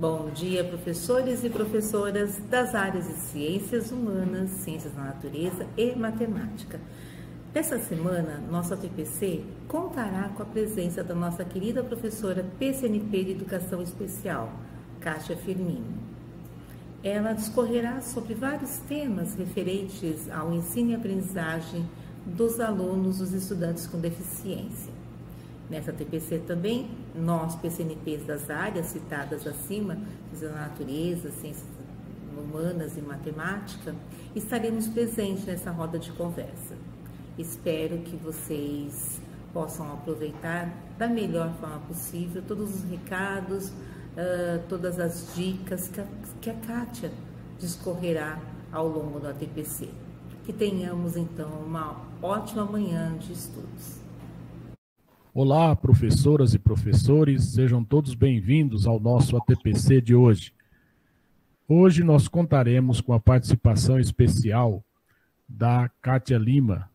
Bom dia, professores e professoras das áreas de Ciências Humanas, Ciências da Natureza e Matemática. Nessa semana, nossa TPC contará com a presença da nossa querida professora PCNP de Educação Especial, Kátia Firmino. Ela discorrerá sobre vários temas referentes ao ensino e aprendizagem dos alunos, dos estudantes com deficiência. Nessa TPC também, nós, PCNPs das áreas citadas acima, Ciências da Natureza, Ciências Humanas e Matemática, estaremos presentes nessa roda de conversa. Espero que vocês possam aproveitar da melhor forma possível todos os recados, todas as dicas que a Kátia discorrerá ao longo da TPC. Que tenhamos, então, uma ótima manhã de estudos. Olá, professoras e professores, sejam todos bem-vindos ao nosso ATPC de hoje. Hoje nós contaremos com a participação especial da Kátia Lima,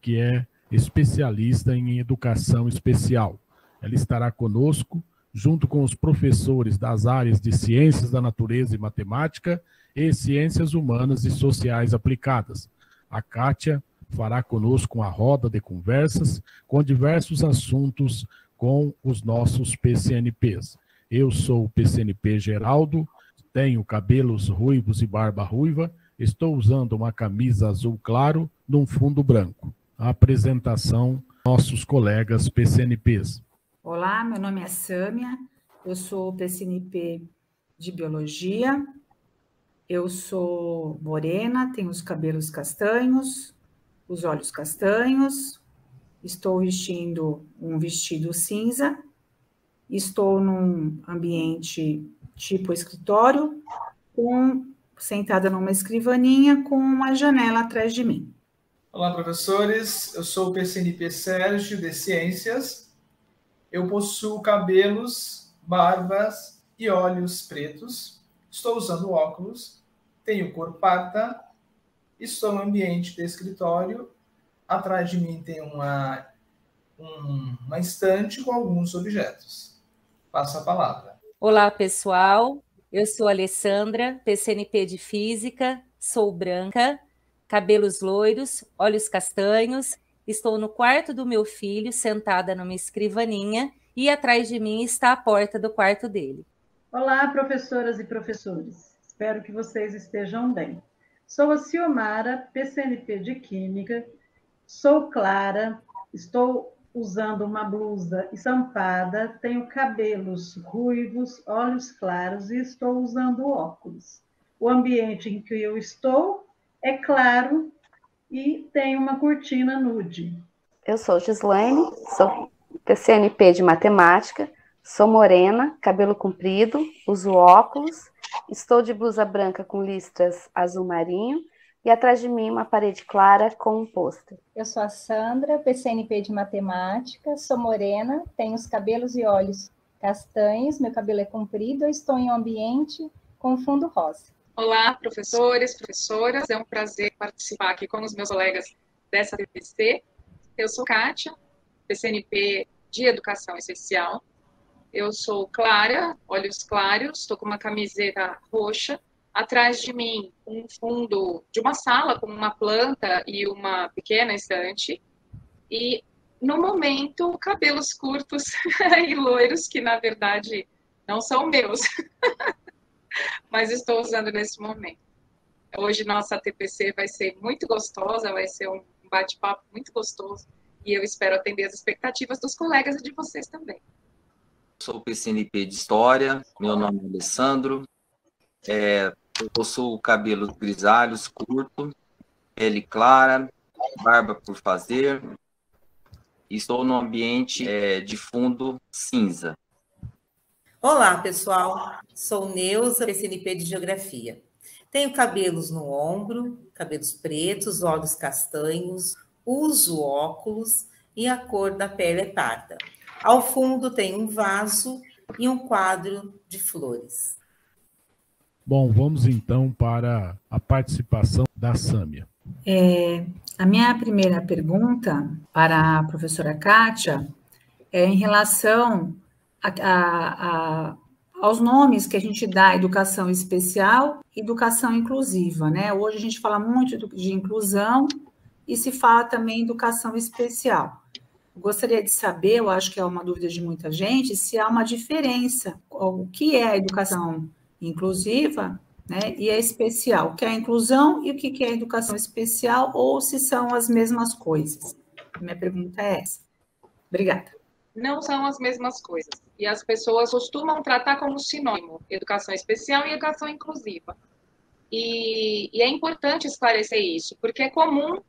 que é especialista em educação especial. Ela estará conosco, junto com os professores das áreas de Ciências da Natureza e Matemática e Ciências Humanas e Sociais Aplicadas. A Kátia fará conosco uma roda de conversas com diversos assuntos com os nossos PCNPs. Eu sou o PCNP Geraldo, tenho cabelos ruivos e barba ruiva, estou usando uma camisa azul claro num fundo branco. A apresentação nossos colegas PCNPs. Olá, meu nome é Sâmia, eu sou PCNP de Biologia, eu sou morena, tenho os cabelos castanhos, os olhos castanhos, estou vestindo um vestido cinza, estou num ambiente tipo escritório, sentada numa escrivaninha com uma janela atrás de mim. Olá, professores, eu sou o PCNP Sérgio de Ciências, eu possuo cabelos, barbas e olhos pretos, estou usando óculos, tenho cor parda, estou no ambiente de escritório, atrás de mim tem uma estante com alguns objetos. Passo a palavra. Olá, pessoal. Eu sou Alessandra, PCNP de Física, sou branca, cabelos loiros, olhos castanhos, estou no quarto do meu filho, sentada numa escrivaninha, e atrás de mim está a porta do quarto dele. Olá, professoras e professores. Espero que vocês estejam bem. Sou a Ciomara, PCNP de Química, sou clara, estou usando uma blusa estampada, tenho cabelos ruivos, olhos claros e estou usando óculos. O ambiente em que eu estou é claro e tem uma cortina nude. Eu sou Gislaine, sou PCNP de Matemática, sou morena, cabelo comprido, uso óculos, estou de blusa branca com listras azul marinho e atrás de mim uma parede clara com um pôster. Eu sou a Sandra, PCNP de Matemática, sou morena, tenho os cabelos e olhos castanhos, meu cabelo é comprido, eu estou em um ambiente com fundo rosa. Olá, professores, professoras, é um prazer participar aqui com os meus colegas dessa TPC. Eu sou Kátia, PCNP de Educação Especial. Eu sou clara, olhos claros, estou com uma camiseta roxa. Atrás de mim, um fundo de uma sala com uma planta e uma pequena estante. E, no momento, cabelos curtos e loiros, que, na verdade, não são meus. Mas estou usando nesse momento. Hoje, nossa TPC vai ser muito gostosa, vai ser um bate-papo muito gostoso. E eu espero atender as expectativas dos colegas e de vocês também. Sou PCNP de História, meu nome é Alessandro, eu possuo cabelos grisalhos, curto, pele clara, barba por fazer, e estou no ambiente de fundo cinza. Olá, pessoal, sou Neuza, PCNP de Geografia. Tenho cabelos no ombro, cabelos pretos, olhos castanhos, uso óculos e a cor da pele é parda. Ao fundo tem um vaso e um quadro de flores. Bom, vamos então para a participação da Sâmia. A minha primeira pergunta para a professora Kátia é em relação aos nomes que a gente dá à educação especial e educação inclusiva, né? Hoje a gente fala muito de inclusão e se fala também educação especial. Eu gostaria de saber, eu acho que é uma dúvida de muita gente, se há uma diferença, o que é a educação inclusiva, né, e a especial, o que é a inclusão e o que é a educação especial, ou se são as mesmas coisas. Minha pergunta é essa. Obrigada. Não são as mesmas coisas. E as pessoas costumam tratar como sinônimo educação especial e educação inclusiva. E é importante esclarecer isso, porque é comum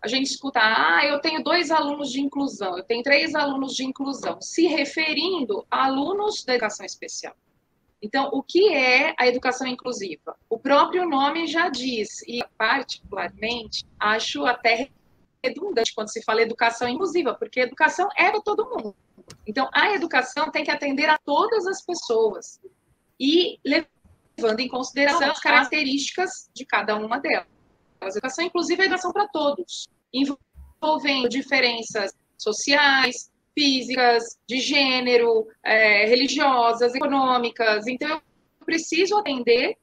a gente escutar, eu tenho 2 alunos de inclusão, eu tenho 3 alunos de inclusão, se referindo a alunos da educação especial. Então, o que é a educação inclusiva? O próprio nome já diz, e particularmente acho até redundante quando se fala educação inclusiva, porque educação é para todo mundo. Então, a educação tem que atender a todas as pessoas e levando em consideração as características de cada uma delas. A educação inclusiva é educação para todos, envolvendo diferenças sociais, físicas, de gênero, religiosas, econômicas. Então, eu preciso atender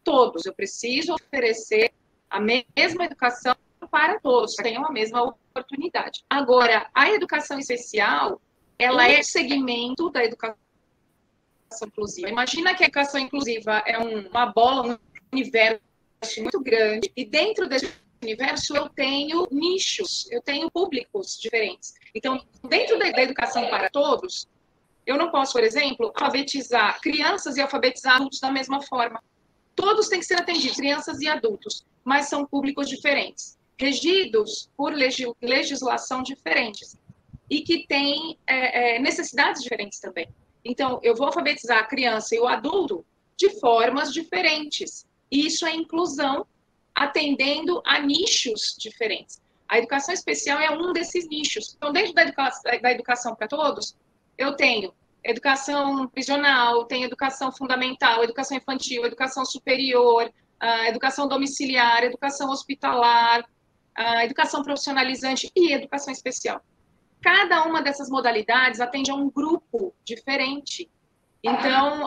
todos, eu preciso oferecer a mesma educação para todos, tenham a mesma oportunidade. Agora, a educação especial, ela é um segmento da educação inclusiva. Imagina que a educação inclusiva é uma bola, um universo muito grande, e dentro desse universo eu tenho nichos, eu tenho públicos diferentes. Então, dentro da educação para todos, eu não posso, por exemplo, alfabetizar crianças e alfabetizar adultos da mesma forma. Todos têm que ser atendidos, crianças e adultos, mas são públicos diferentes, regidos por legislação diferentes e que têm necessidades diferentes também. Então, eu vou alfabetizar a criança e o adulto de formas diferentes. E isso é inclusão, atendendo a nichos diferentes. A educação especial é um desses nichos. Então, dentro da educação para todos, eu tenho educação prisional, tenho educação fundamental, educação infantil, educação superior, educação domiciliar, educação hospitalar, educação profissionalizante e educação especial. Cada uma dessas modalidades atende a um grupo diferente. Então,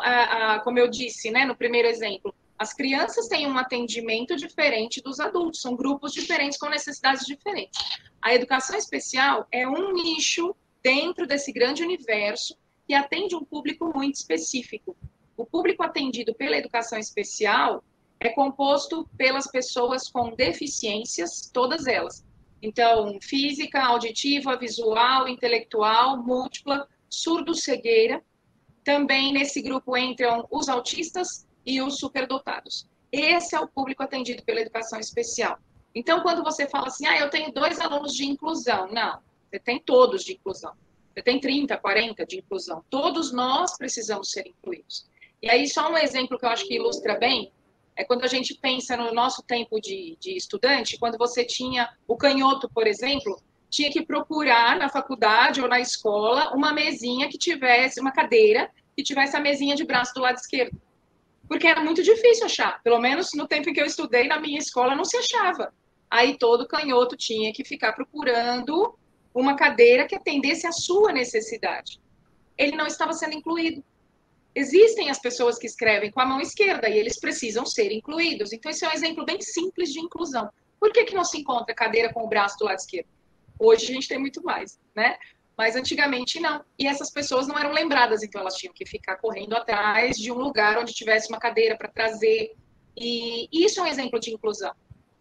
como eu disse, né, no primeiro exemplo, as crianças têm um atendimento diferente dos adultos, são grupos diferentes com necessidades diferentes. A educação especial é um nicho dentro desse grande universo que atende um público muito específico. O público atendido pela educação especial é composto pelas pessoas com deficiências, todas elas. Então, física, auditiva, visual, intelectual, múltipla, surdo-cegueira. Também nesse grupo entram os autistas e os superdotados. Esse é o público atendido pela educação especial. Então, quando você fala assim, eu tenho 2 alunos de inclusão, não, você tem todos de inclusão. Você tem 30, 40 de inclusão. Todos nós precisamos ser incluídos. E aí, só um exemplo que eu acho que ilustra bem, é quando a gente pensa no nosso tempo de estudante, quando você tinha o canhoto, por exemplo, tinha que procurar na faculdade ou na escola uma mesinha que tivesse, uma cadeira, que tivesse a mesinha de braço do lado esquerdo. Porque era muito difícil achar. Pelo menos no tempo em que eu estudei, na minha escola, não se achava. Aí todo canhoto tinha que ficar procurando uma cadeira que atendesse à sua necessidade. Ele não estava sendo incluído. Existem as pessoas que escrevem com a mão esquerda e eles precisam ser incluídos. Então, esse é um exemplo bem simples de inclusão. Por que não se encontra cadeira com o braço do lado esquerdo? Hoje a gente tem muito mais, né? Mas antigamente não. E essas pessoas não eram lembradas, então elas tinham que ficar correndo atrás de um lugar onde tivesse uma cadeira para trazer. E isso é um exemplo de inclusão.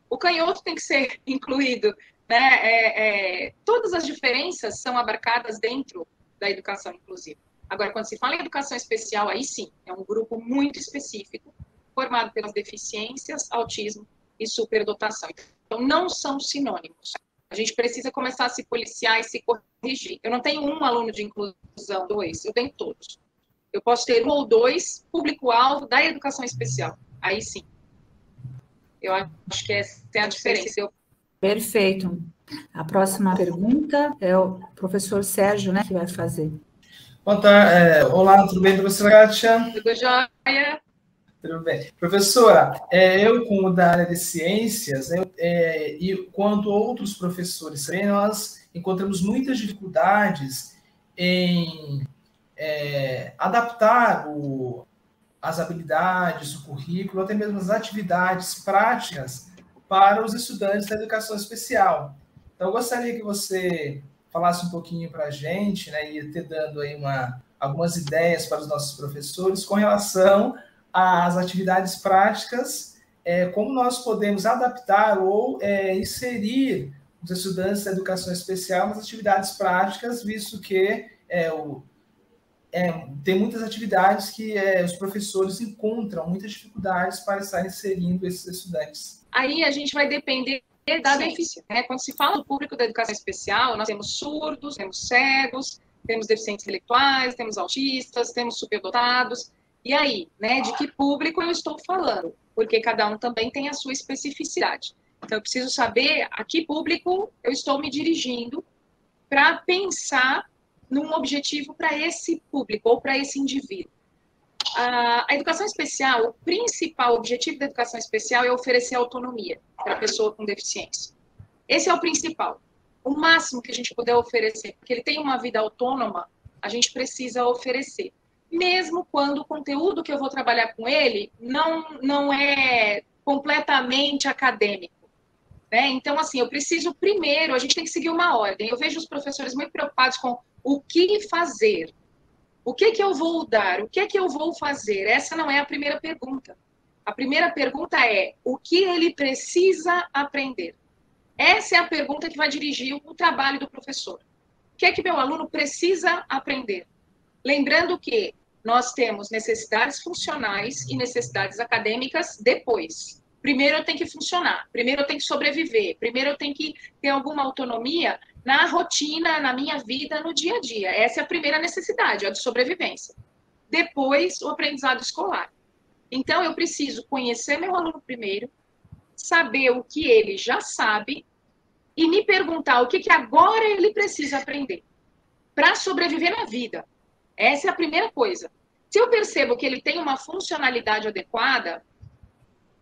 O canhoto tem que ser incluído, né? Todas as diferenças são abarcadas dentro da educação inclusiva. Agora, quando se fala em educação especial, aí sim, é um grupo muito específico, formado pelas deficiências, autismo e superdotação. Então, não são sinônimos. A gente precisa começar a se policiar e se corrigir. Eu não tenho um aluno de inclusão, 2, eu tenho todos. Eu posso ter 1 ou 2 público-alvo da educação especial. Aí sim. Eu acho que essa é a diferença. Perfeito. A próxima pergunta é o professor Sérgio, né, que vai fazer. Boa tarde. Olá, tudo bem, professora Kátia? Tudo jóia? Tudo bem. Professora, eu, como da área de ciências, e quanto outros professores também, nós encontramos muitas dificuldades em adaptar as habilidades, o currículo, até mesmo as atividades práticas para os estudantes da educação especial. Então, eu gostaria que você falasse um pouquinho para a gente, né, e ter dando aí algumas ideias para os nossos professores com relação às atividades práticas, como nós podemos adaptar ou inserir os estudantes da educação especial nas atividades práticas, visto que tem muitas atividades que os professores encontram muitas dificuldades para estar inserindo esses estudantes. Aí a gente vai depender da deficiência, né? Quando se fala do público da educação especial, nós temos surdos, temos cegos, temos deficientes intelectuais, temos autistas, temos superdotados. E aí, né, de que público eu estou falando? Porque cada um também tem a sua especificidade. Então, eu preciso saber a que público eu estou me dirigindo para pensar num objetivo para esse público ou para esse indivíduo. A educação especial, o principal objetivo da educação especial é oferecer autonomia para a pessoa com deficiência. Esse é o principal. O máximo que a gente puder oferecer, porque ele tem uma vida autônoma, a gente precisa oferecer. Mesmo quando o conteúdo que eu vou trabalhar com ele não é completamente acadêmico. Né? Então, assim, eu preciso primeiro, a gente tem que seguir uma ordem. Eu vejo os professores muito preocupados com o que fazer. O que eu vou dar? O que eu vou fazer? Essa não é a primeira pergunta. A primeira pergunta é o que ele precisa aprender? Essa é a pergunta que vai dirigir o trabalho do professor. O que meu aluno precisa aprender? Lembrando que nós temos necessidades funcionais e necessidades acadêmicas depois. Primeiro eu tenho que funcionar, primeiro eu tenho que sobreviver, primeiro eu tenho que ter alguma autonomia na rotina, na minha vida, no dia a dia. Essa é a primeira necessidade, a de sobrevivência. Depois, o aprendizado escolar. Então, eu preciso conhecer meu aluno primeiro, saber o que ele já sabe e me perguntar o que agora ele precisa aprender para sobreviver na vida. Essa é a primeira coisa. Se eu percebo que ele tem uma funcionalidade adequada,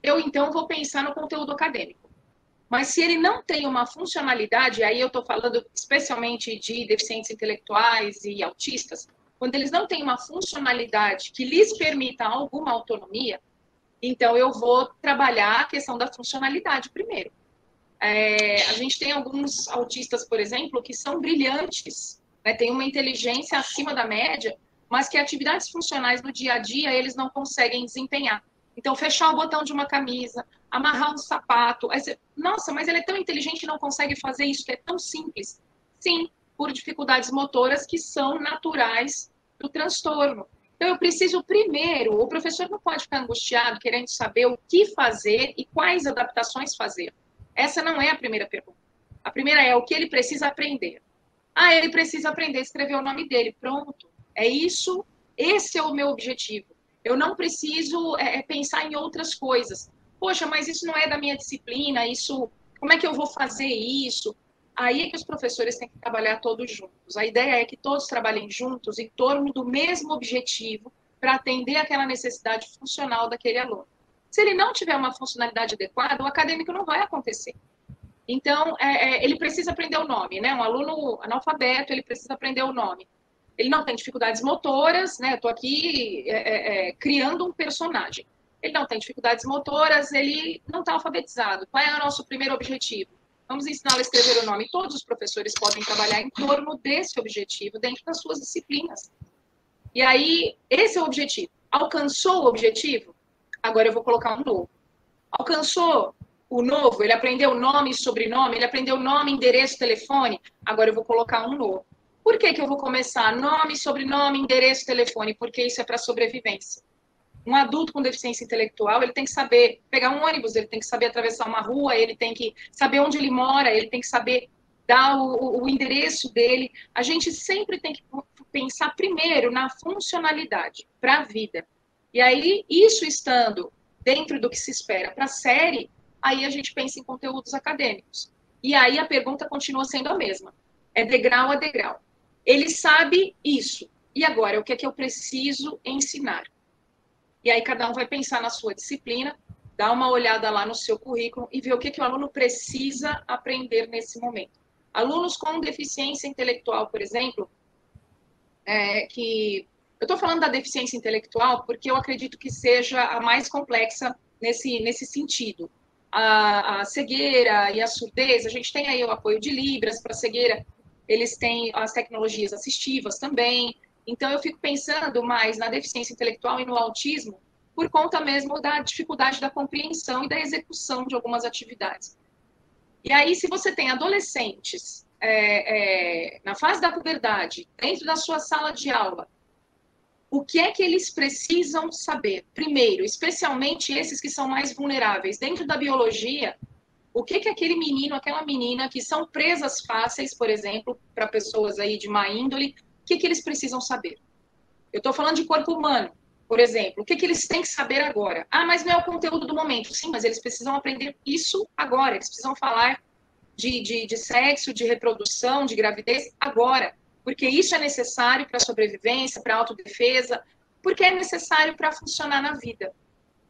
eu então vou pensar no conteúdo acadêmico. Mas se ele não tem uma funcionalidade, aí eu estou falando especialmente de deficientes intelectuais e autistas, quando eles não têm uma funcionalidade que lhes permita alguma autonomia, então eu vou trabalhar a questão da funcionalidade primeiro. A gente tem alguns autistas, por exemplo, que são brilhantes, né, tem uma inteligência acima da média, mas que atividades funcionais no dia a dia eles não conseguem desempenhar. Então, fechar o botão de uma camisa, amarrar um sapato. Nossa, mas ele é tão inteligente e não consegue fazer isso, que é tão simples. Sim, por dificuldades motoras que são naturais do transtorno. Então, eu preciso primeiro, o professor não pode ficar angustiado querendo saber o que fazer e quais adaptações fazer. Essa não é a primeira pergunta. A primeira é o que ele precisa aprender. Ele precisa aprender a escrever o nome dele. Pronto. É isso, esse é o meu objetivo. Eu não preciso pensar em outras coisas. Poxa, mas isso não é da minha disciplina, como é que eu vou fazer isso? Aí é que os professores têm que trabalhar todos juntos. A ideia é que todos trabalhem juntos em torno do mesmo objetivo para atender aquela necessidade funcional daquele aluno. Se ele não tiver uma funcionalidade adequada, o acadêmico não vai acontecer. Então, ele precisa aprender o nome, né? Um aluno analfabeto, ele precisa aprender o nome. Ele não tem dificuldades motoras, né? Eu estou aqui criando um personagem. Ele não tem dificuldades motoras, ele não está alfabetizado. Qual é o nosso primeiro objetivo? Vamos ensiná-lo a escrever o nome. Todos os professores podem trabalhar em torno desse objetivo dentro das suas disciplinas. E aí, esse é o objetivo. Alcançou o objetivo? Agora eu vou colocar um novo. Alcançou o novo? Ele aprendeu nome e sobrenome? Ele aprendeu nome, endereço, telefone? Agora eu vou colocar um novo. Por que eu vou começar nome, sobrenome, endereço, telefone? Porque isso é para sobrevivência. Um adulto com deficiência intelectual, ele tem que saber pegar um ônibus, ele tem que saber atravessar uma rua, ele tem que saber onde ele mora, ele tem que saber dar o endereço dele. A gente sempre tem que pensar primeiro na funcionalidade para a vida. E aí, isso estando dentro do que se espera para a série, aí a gente pensa em conteúdos acadêmicos. E aí a pergunta continua sendo a mesma. É degrau a degrau. Ele sabe isso. E agora, o que é que eu preciso ensinar? E aí cada um vai pensar na sua disciplina, dar uma olhada lá no seu currículo e ver o que o aluno precisa aprender nesse momento. Alunos com deficiência intelectual, por exemplo, que Eu estou falando da deficiência intelectual porque eu acredito que seja a mais complexa nesse sentido. A cegueira e a surdez, a gente tem aí o apoio de Libras para cegueira, eles têm as tecnologias assistivas também. Então, eu fico pensando mais na deficiência intelectual e no autismo por conta mesmo da dificuldade da compreensão e da execução de algumas atividades. E aí, se você tem adolescentes na fase da puberdade, dentro da sua sala de aula, o que é que eles precisam saber? Primeiro, especialmente esses que são mais vulneráveis, dentro da biologia, o que aquele menino, aquela menina que são presas fáceis, por exemplo, para pessoas aí de má índole, o que eles precisam saber? Eu estou falando de corpo humano, por exemplo, o que eles têm que saber agora? Ah, mas não é o conteúdo do momento. Sim, mas eles precisam aprender isso agora, eles precisam falar de sexo, de reprodução, de gravidez agora, porque isso é necessário para a sobrevivência, para a autodefesa, porque é necessário para funcionar na vida.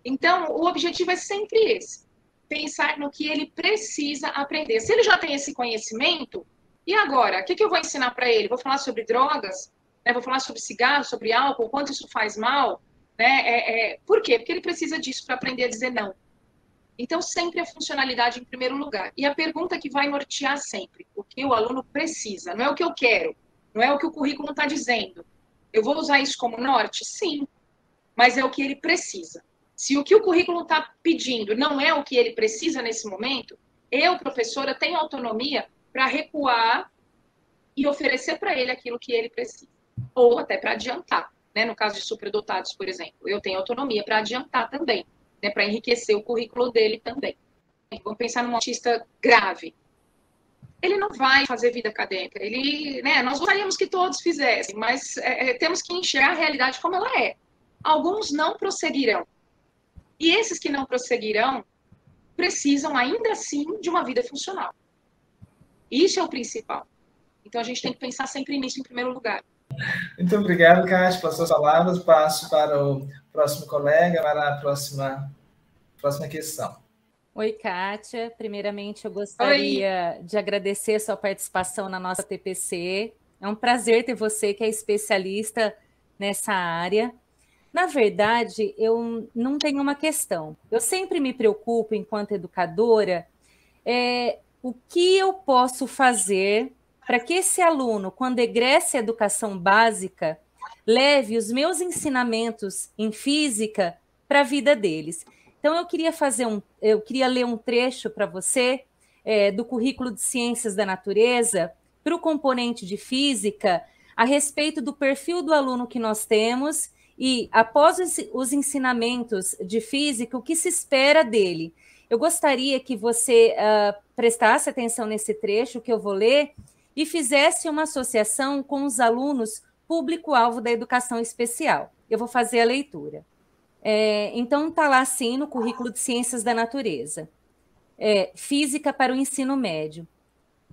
Então, o objetivo é sempre esse, pensar no que ele precisa aprender. Se ele já tem esse conhecimento, e agora? O que eu vou ensinar para ele? Vou falar sobre drogas? Né? Vou falar sobre cigarro, sobre álcool, quanto isso faz mal? Né? Por quê? Porque ele precisa disso para aprender a dizer não. Então, sempre a funcionalidade em primeiro lugar. E a pergunta que vai nortear sempre, o que o aluno precisa, não é o que eu quero, não é o que o currículo está dizendo. Eu vou usar isso como norte? Sim, mas é o que ele precisa. Se o que o currículo está pedindo não é o que ele precisa nesse momento, eu, professora, tenho autonomia para recuar e oferecer para ele aquilo que ele precisa. Ou até para adiantar. Né? No caso de superdotados, por exemplo, eu tenho autonomia para adiantar também, né? Para enriquecer o currículo dele também. Vamos pensar num autista grave. Ele não vai fazer vida acadêmica. Nós gostaríamos que todos fizessem, mas temos que enxergar a realidade como ela é. Alguns não prosseguirão. E esses que não prosseguirão precisam, ainda assim, de uma vida funcional. Isso é o principal. Então, a gente tem que pensar sempre nisso em primeiro lugar. Muito obrigado, Kátia, pelas suas palavras. Passo para o próximo colega, para a próxima questão. Oi, Kátia. Primeiramente, eu gostaria de agradecer a sua participação na nossa TPC. É um prazer ter você, que é especialista nessa área. Na verdade, eu não tenho uma questão. Eu sempre me preocupo, enquanto educadora, o que eu posso fazer para que esse aluno, quando egresse a educação básica, leve os meus ensinamentos em física para a vida deles. Então, eu queria ler um trecho para você do currículo de Ciências da Natureza para o componente de física, a respeito do perfil do aluno que nós temos e, após os ensinamentos de física, o que se espera dele. Eu gostaria que você prestasse atenção nesse trecho que eu vou ler e fizesse uma associação com os alunos público-alvo da educação especial. Eu vou fazer a leitura. Então, está lá assim no currículo de Ciências da Natureza. Física para o ensino médio.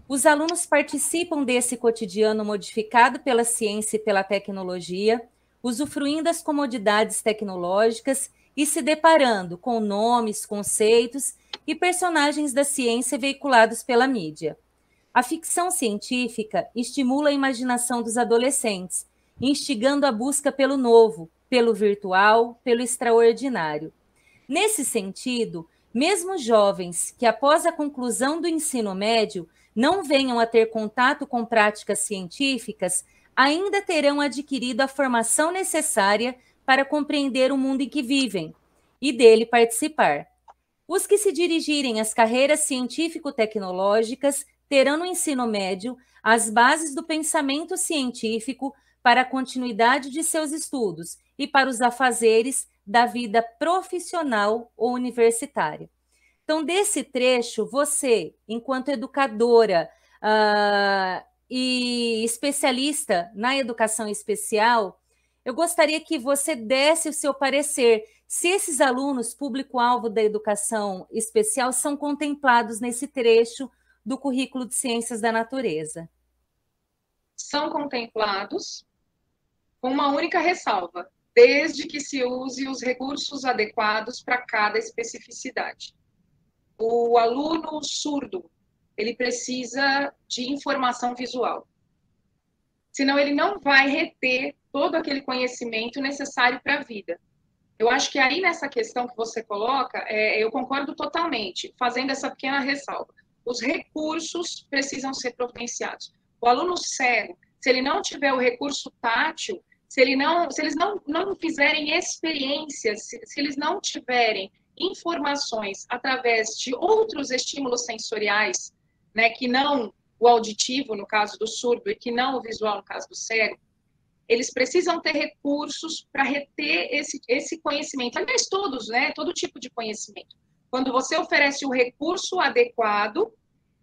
Os alunos participam desse cotidiano modificado pela ciência e pela tecnologia, usufruindo das comodidades tecnológicas e se deparando com nomes, conceitos e personagens da ciência veiculados pela mídia. A ficção científica estimula a imaginação dos adolescentes, instigando a busca pelo novo, pelo virtual, pelo extraordinário. Nesse sentido, mesmo jovens que, após a conclusão do ensino médio, não venham a ter contato com práticas científicas, ainda terão adquirido a formação necessária para compreender o mundo em que vivem e dele participar. Os que se dirigirem às carreiras científico-tecnológicas terão no ensino médio as bases do pensamento científico para a continuidade de seus estudos e para os afazeres da vida profissional ou universitária. Então, desse trecho, você, enquanto educadora e especialista na educação especial, eu gostaria que você desse o seu parecer se esses alunos público-alvo da educação especial são contemplados nesse trecho do currículo de Ciências da Natureza. São contemplados com uma única ressalva, desde que se use os recursos adequados para cada especificidade. O aluno surdo, ele precisa de informação visual. Senão ele não vai reter todo aquele conhecimento necessário para a vida. Eu acho que aí nessa questão que você coloca, eu concordo totalmente, fazendo essa pequena ressalva. Os recursos precisam ser providenciados. O aluno cego, se ele não tiver o recurso tátil, se eles não fizerem experiências, se eles não tiverem informações através de outros estímulos sensoriais, né, que não o auditivo, no caso do surdo, e que não o visual, no caso do cego, eles precisam ter recursos para reter esse conhecimento. Aliás, todos, né? Todo tipo de conhecimento. Quando você oferece o recurso adequado,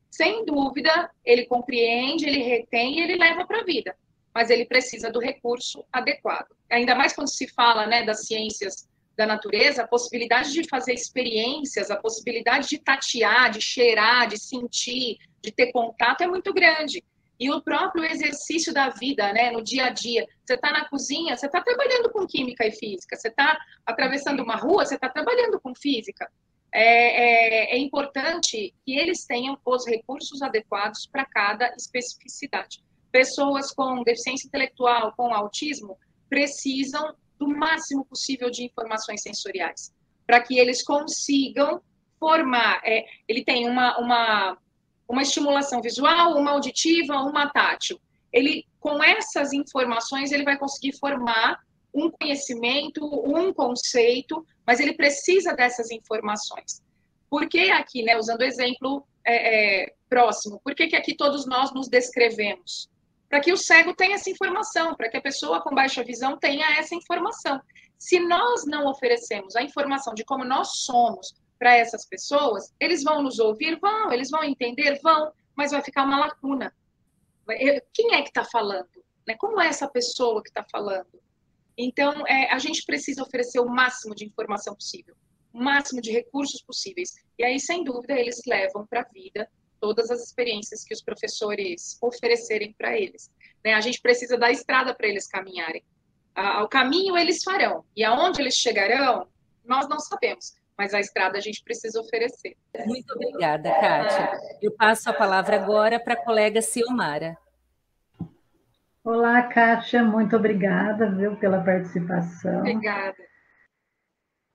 sem dúvida, ele compreende, ele retém e ele leva para a vida. Mas ele precisa do recurso adequado. Ainda mais quando se fala, né, das ciências da natureza, a possibilidade de fazer experiências, a possibilidade de tatear, de cheirar, de sentir, de ter contato é muito grande. E o próprio exercício da vida, né, no dia a dia. Você está na cozinha, você está trabalhando com química e física. Você está atravessando uma rua, você está trabalhando com física. É importante que eles tenham os recursos adequados para cada especificidade. Pessoas com deficiência intelectual, com autismo, precisam do máximo possível de informações sensoriais, para que eles consigam formar. Ele tem uma estimulação visual, uma auditiva, uma tátil. Ele, com essas informações, ele vai conseguir formar um conhecimento, um conceito, mas ele precisa dessas informações. Por que aqui, né, usando o exemplo próximo, por que aqui todos nós nos descrevemos? Para que o cego tenha essa informação, para que a pessoa com baixa visão tenha essa informação. Se nós não oferecemos a informação de como nós somos para essas pessoas, eles vão nos ouvir? Vão. Eles vão entender? Vão. Mas vai ficar uma lacuna. Quem é que está falando? Como é essa pessoa que está falando? Então, a gente precisa oferecer o máximo de informação possível, o máximo de recursos possíveis. E aí, sem dúvida, eles levam para a vida todas as experiências que os professores oferecerem para eles. A gente precisa dar estrada para eles caminharem. Ao caminho eles farão. E aonde eles chegarão, nós não sabemos. Mas a estrada a gente precisa oferecer. Muito obrigada, Kátia. Eu passo a palavra agora para a colega Ciomara. Olá, Kátia, muito obrigada, pela participação. Obrigada.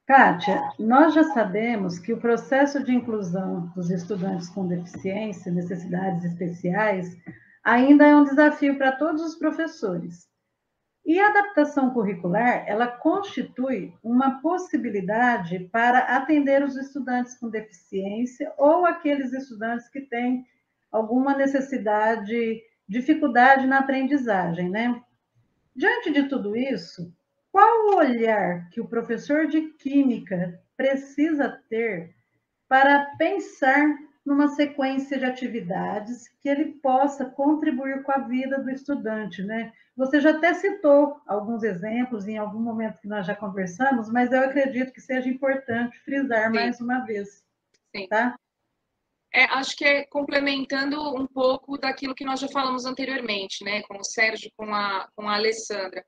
Kátia, nós já sabemos que o processo de inclusão dos estudantes com deficiência, necessidades especiais, ainda é um desafio para todos os professores. E a adaptação curricular, ela constitui uma possibilidade para atender os estudantes com deficiência ou aqueles estudantes que têm alguma necessidade, dificuldade na aprendizagem, né? Diante de tudo isso, qual o olhar que o professor de Química precisa ter para pensar numa sequência de atividades que ele possa contribuir com a vida do estudante, né? Você já até citou alguns exemplos em algum momento que nós já conversamos, mas eu acredito que seja importante frisar mais uma vez. Sim. Tá? Acho que complementando um pouco daquilo que nós já falamos anteriormente, né, com o Sérgio, com a Alessandra.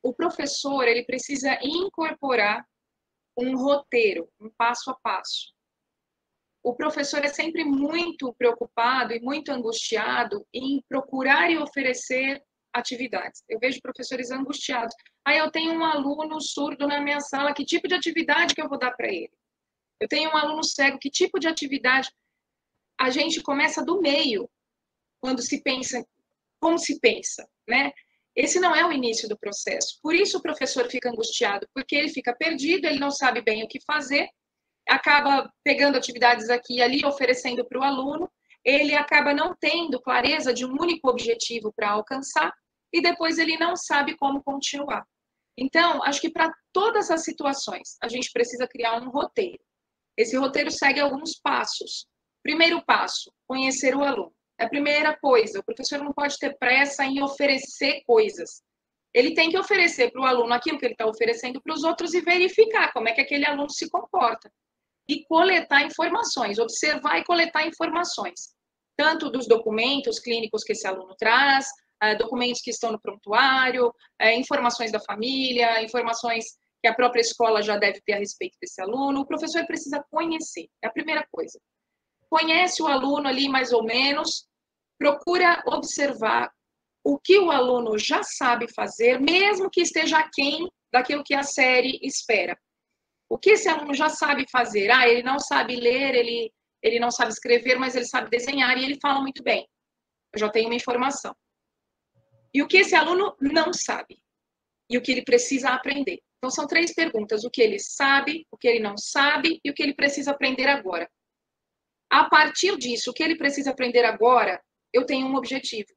O professor, ele precisa incorporar um roteiro, um passo a passo. O professor é sempre muito preocupado e muito angustiado em procurar e oferecer atividades. Eu vejo professores angustiados. Eu tenho um aluno surdo na minha sala, que tipo de atividade que eu vou dar para ele? Eu tenho um aluno cego, que tipo de atividade? A gente começa do meio, quando se pensa, como se pensa, né? Esse não é o início do processo. Por isso o professor fica angustiado, porque ele fica perdido, ele não sabe bem o que fazer, acaba pegando atividades aqui e ali, oferecendo para o aluno, ele acaba não tendo clareza de um único objetivo para alcançar, e depois ele não sabe como continuar. Então, acho que para todas as situações, a gente precisa criar um roteiro. Esse roteiro segue alguns passos. Primeiro passo, conhecer o aluno. É a primeira coisa, o professor não pode ter pressa em oferecer coisas. Ele tem que oferecer para o aluno aquilo que ele está oferecendo para os outros e verificar como é que aquele aluno se comporta. E coletar informações, observar e coletar informações. Tanto dos documentos clínicos que esse aluno traz, documentos que estão no prontuário, informações da família, informações que a própria escola já deve ter a respeito desse aluno. O professor precisa conhecer, é a primeira coisa. Conhece o aluno ali mais ou menos, procura observar o que o aluno já sabe fazer, mesmo que esteja aquém daquilo que a série espera. O que esse aluno já sabe fazer? Ele não sabe ler, ele não sabe escrever, mas ele sabe desenhar e ele fala muito bem. Eu já tenho uma informação. E o que esse aluno não sabe? E o que ele precisa aprender? Então, são 3 perguntas. O que ele sabe, o que ele não sabe e o que ele precisa aprender agora. A partir disso, o que ele precisa aprender agora, eu tenho um objetivo.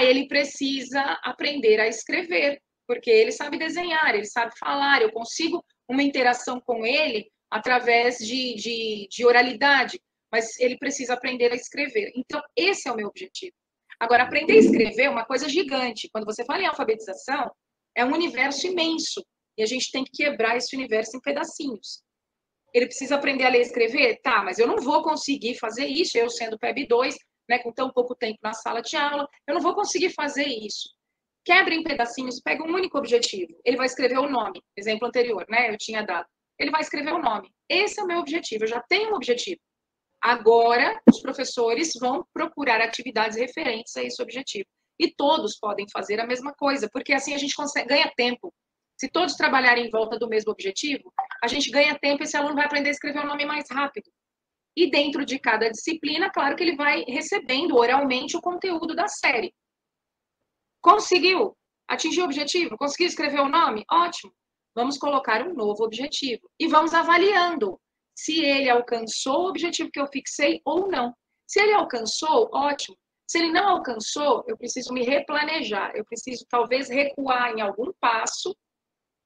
Ele precisa aprender a escrever, porque ele sabe desenhar, ele sabe falar, eu consigo uma interação com ele através de oralidade, mas ele precisa aprender a escrever. Então, esse é o meu objetivo. Agora, aprender a escrever é uma coisa gigante. Quando você fala em alfabetização, é um universo imenso, e a gente tem que quebrar esse universo em pedacinhos. Ele precisa aprender a ler e escrever? Tá, mas eu não vou conseguir fazer isso, eu sendo PEB 2, né, com tão pouco tempo na sala de aula, eu não vou conseguir fazer isso. Quebra em pedacinhos, pega um único objetivo. Ele vai escrever o nome, exemplo anterior, né, eu tinha dado. Ele vai escrever o nome. Esse é o meu objetivo, eu já tenho um objetivo. Agora, os professores vão procurar atividades referentes a esse objetivo. E todos podem fazer a mesma coisa, porque assim a gente ganha tempo. Se todos trabalharem em volta do mesmo objetivo, a gente ganha tempo e esse aluno vai aprender a escrever o nome mais rápido. E dentro de cada disciplina, claro que ele vai recebendo oralmente o conteúdo da série. Conseguiu? Atingiu o objetivo? Conseguiu escrever o nome? Ótimo. Vamos colocar um novo objetivo. E vamos avaliando se ele alcançou o objetivo que eu fixei ou não. Se ele alcançou, ótimo. Se ele não alcançou, eu preciso me replanejar. Eu preciso, talvez, recuar em algum passo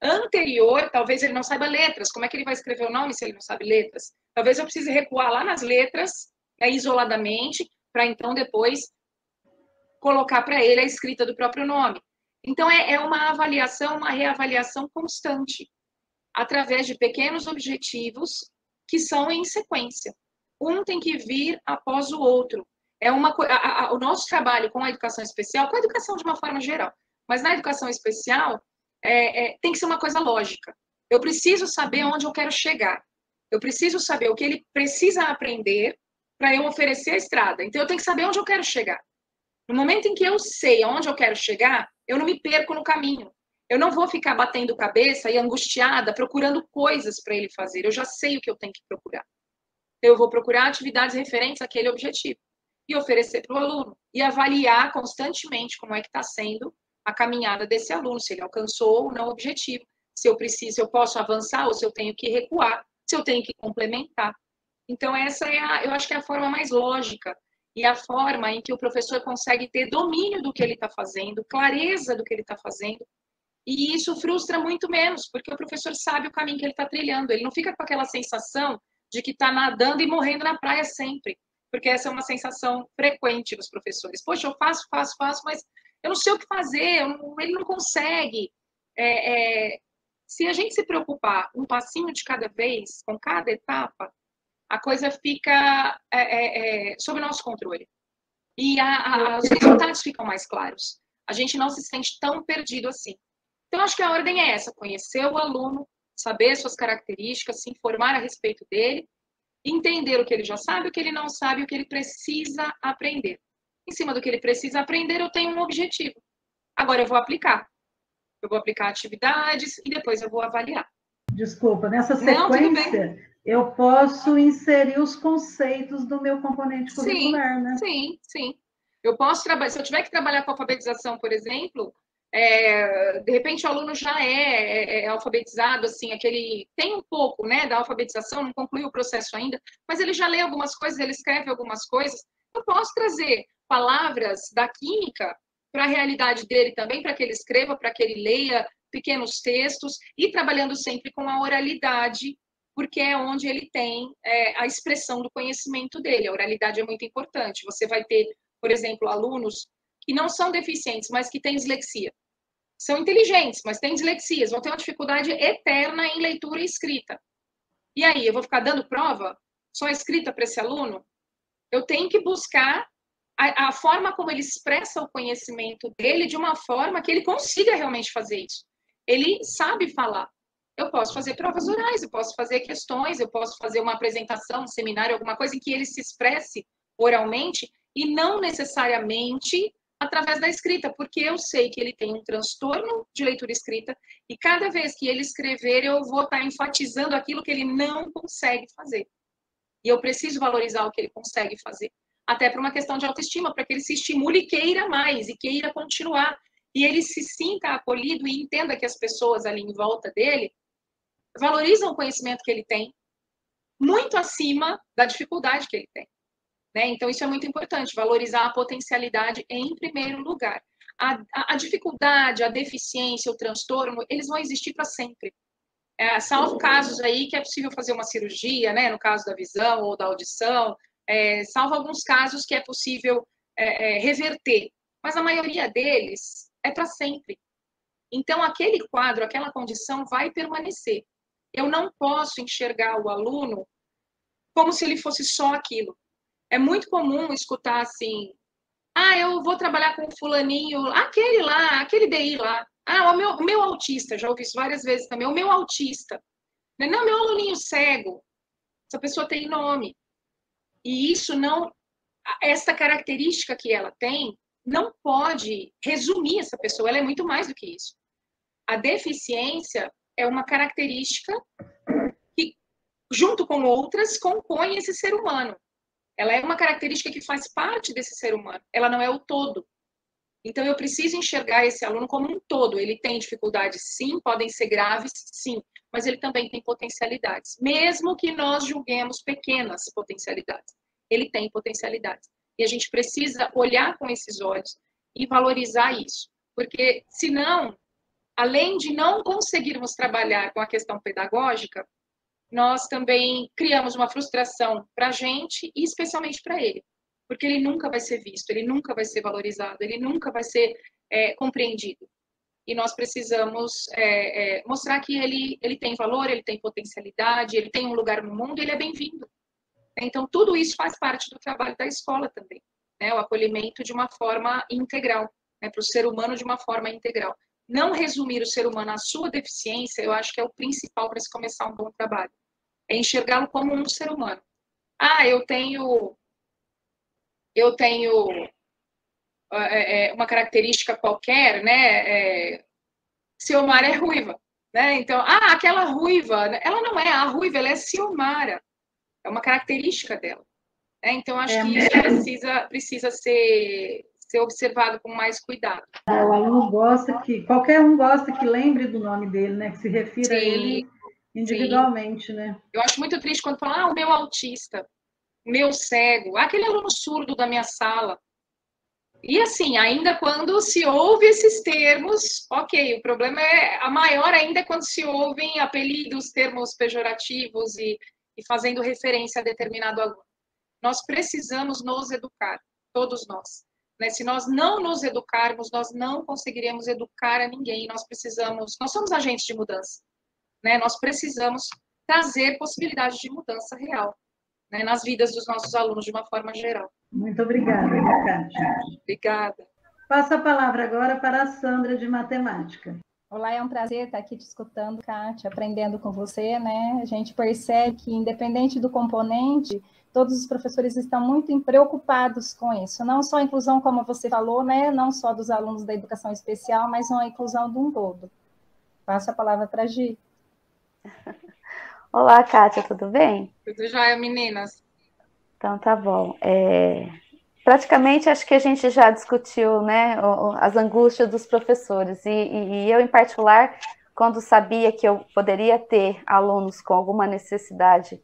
anterior. Talvez ele não saiba letras. Como é que ele vai escrever o nome se ele não sabe letras? Talvez eu precise recuar lá nas letras, isoladamente, para então depois colocar para ele a escrita do próprio nome. Então, é uma avaliação, uma reavaliação constante, através de pequenos objetivos que são em sequência. Um tem que vir após o outro. O nosso trabalho com a educação especial, com a educação de uma forma geral, mas na educação especial, tem que ser uma coisa lógica. Eu preciso saber onde eu quero chegar. Eu preciso saber o que ele precisa aprender para eu oferecer a estrada. Então, eu tenho que saber onde eu quero chegar. No momento em que eu sei onde eu quero chegar, eu não me perco no caminho. Eu não vou ficar batendo cabeça e angustiada procurando coisas para ele fazer. Eu já sei o que eu tenho que procurar. Eu vou procurar atividades referentes àquele objetivo e oferecer para o aluno e avaliar constantemente como é que está sendo a caminhada desse aluno, se ele alcançou ou não o objetivo, se eu posso avançar ou se eu tenho que recuar, se eu tenho que complementar. Então, essa eu acho que é a forma mais lógica e a forma em que o professor consegue ter domínio do que ele está fazendo, clareza do que ele está fazendo, e isso frustra muito menos, porque o professor sabe o caminho que ele está trilhando, ele não fica com aquela sensação de que está nadando e morrendo na praia sempre, porque essa é uma sensação frequente dos professores. Poxa, eu faço, mas eu não sei o que fazer, ele não consegue. Se a gente se preocupar um passinho de cada vez, com cada etapa, a coisa fica sob nosso controle. E os resultados ficam mais claros. A gente não se sente tão perdido assim. Então, acho que a ordem é essa: conhecer o aluno, saber suas características, se informar a respeito dele, entender o que ele já sabe, o que ele não sabe, o que ele precisa aprender. Em cima do que ele precisa aprender, eu tenho um objetivo. Agora eu vou aplicar. Eu vou aplicar atividades e depois eu vou avaliar. Desculpa, nessa sequência, eu posso inserir os conceitos do meu componente curricular, né? Sim. Eu posso trabalhar, se eu tiver que trabalhar com alfabetização, por exemplo, de repente o aluno já é alfabetizado, assim, tem um pouco, né, da alfabetização, não concluiu o processo ainda, mas ele já lê algumas coisas, ele escreve algumas coisas. Eu posso trazer palavras da química para a realidade dele também, para que ele escreva, para que ele leia pequenos textos, e trabalhando sempre com a oralidade, porque é onde ele tem a expressão do conhecimento dele. A oralidade é muito importante. Você vai ter, por exemplo, alunos que não são deficientes, mas que têm dislexia. São inteligentes, mas têm dislexias, vão ter uma dificuldade eterna em leitura e escrita. E aí, eu vou ficar dando prova só escrita para esse aluno? Eu tenho que buscar a forma como ele expressa o conhecimento dele de uma forma que ele consiga realmente fazer isso. Ele sabe falar. Eu posso fazer provas orais, eu posso fazer questões, eu posso fazer uma apresentação, um seminário, alguma coisa em que ele se expresse oralmente e não necessariamente através da escrita, porque eu sei que ele tem um transtorno de leitura escrita e cada vez que ele escrever, eu vou estar enfatizando aquilo que ele não consegue fazer. E eu preciso valorizar o que ele consegue fazer. Até por uma questão de autoestima, para que ele se estimule e queira mais, e queira continuar. E ele se sinta acolhido e entenda que as pessoas ali em volta dele valorizam o conhecimento que ele tem, muito acima da dificuldade que ele tem. Né? Então, isso é muito importante, valorizar a potencialidade em primeiro lugar. A dificuldade, a deficiência, o transtorno, eles vão existir para sempre. Salvo casos aí que é possível fazer uma cirurgia, né? No caso da visão ou da audição, salvo alguns casos que é possível reverter. Mas a maioria deles é para sempre. Então, aquele quadro, aquela condição vai permanecer. Eu não posso enxergar o aluno como se ele fosse só aquilo. É muito comum escutar assim, eu vou trabalhar com o fulaninho, aquele lá, aquele DI lá. O meu autista, já ouvi isso várias vezes também, o meu autista. Não, meu aluninho cego. Essa pessoa tem nome. E isso não, essa característica que ela tem, não pode resumir essa pessoa, ela é muito mais do que isso. A deficiência é uma característica que, junto com outras, compõe esse ser humano. Ela é uma característica que faz parte desse ser humano. Ela não é o todo. Então, eu preciso enxergar esse aluno como um todo. Ele tem dificuldades, sim, podem ser graves, sim, mas ele também tem potencialidades. Mesmo que nós julguemos pequenas potencialidades, ele tem potencialidades. E a gente precisa olhar com esses olhos e valorizar isso. Porque, senão, além de não conseguirmos trabalhar com a questão pedagógica, nós também criamos uma frustração para a gente e especialmente para ele. Porque ele nunca vai ser visto, ele nunca vai ser valorizado, ele nunca vai ser compreendido. E nós precisamos mostrar que ele tem valor, ele tem potencialidade, ele tem um lugar no mundo e ele é bem-vindo. Então, tudo isso faz parte do trabalho da escola também, né? O acolhimento de uma forma integral, né? Para o ser humano de uma forma integral. Não resumir o ser humano à sua deficiência, eu acho que é o principal para se começar um bom trabalho. É enxergá-lo como um ser humano. Eu tenho uma característica qualquer, né? Ciomara é ruiva, né? Então, aquela ruiva, ela não é a ruiva, ela é Ciomara. É uma característica dela. Né? Então, acho que isso precisa ser observado com mais cuidado. O aluno qualquer um gosta que lembre do nome dele, né? Que se refira a ele individualmente, sim. Né? Eu acho muito triste quando falam, o meu autista, o meu cego, aquele aluno surdo da minha sala. E assim, ainda quando se ouve esses termos, ok, o problema a maior ainda é quando se ouvem apelidos, termos pejorativos e fazendo referência a determinado aluno. Nós precisamos nos educar, todos nós. Né? Se nós não nos educarmos, nós não conseguiremos educar a ninguém. Nós somos agentes de mudança. Né? Nós precisamos trazer possibilidade de mudança real, né? Nas vidas dos nossos alunos de uma forma geral. Muito obrigada, Kátia. Obrigada. Passo a palavra agora para a Sandra, de matemática. Olá, é um prazer estar aqui te escutando, Kátia, aprendendo com você, né? A gente percebe que, independente do componente, todos os professores estão muito preocupados com isso. Não só a inclusão, como você falou, né? Não só dos alunos da educação especial, mas a inclusão de um todo. Passo a palavra para a Gi. Olá, Kátia, tudo bem? Tudo jóia, meninas. Então, tá bom. Praticamente, acho que a gente já discutiu, né, as angústias dos professores. E eu, em particular, quando sabia que eu poderia ter alunos com alguma necessidade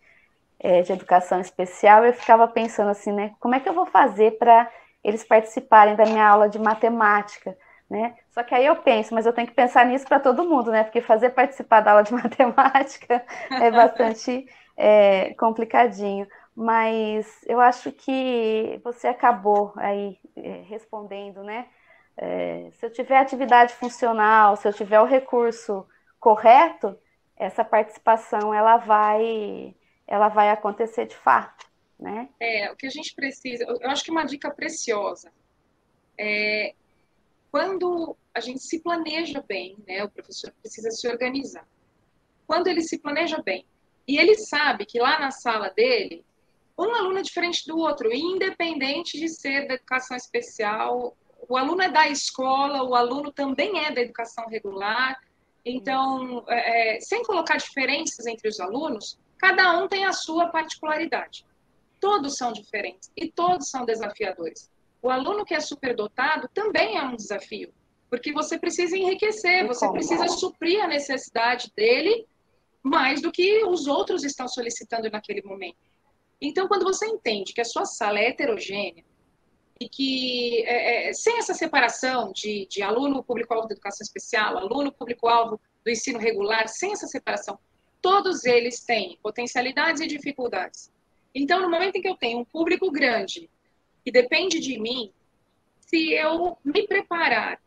de educação especial, eu ficava pensando assim, né, como é que eu vou fazer para eles participarem da minha aula de matemática, né? Só que aí eu penso, mas eu tenho que pensar nisso para todo mundo, né? Porque fazer participar da aula de matemática é bastante complicadinho. Mas eu acho que você acabou aí respondendo, né? Se eu tiver atividade funcional, se eu tiver o recurso correto, essa participação ela vai acontecer de fato, né? O que a gente precisa, eu acho que uma dica preciosa é quando a gente se planeja bem, né? O professor precisa se organizar. Quando ele se planeja bem e ele sabe que lá na sala dele um aluno é diferente do outro, independente de ser da educação especial o aluno é da escola, o aluno também é da educação regular. Então, sem colocar diferenças entre os alunos, cada um tem a sua particularidade. Todos são diferentes e todos são desafiadores. O aluno que é superdotado também é um desafio, porque você precisa enriquecer, você precisa suprir a necessidade dele mais do que os outros estão solicitando naquele momento. Então, quando você entende que a sua sala é heterogênea e que, sem essa separação de aluno público-alvo da educação especial, aluno público-alvo do ensino regular, sem essa separação, todos eles têm potencialidades e dificuldades. Então, no momento em que eu tenho um público grande, que depende de mim, se eu me preparar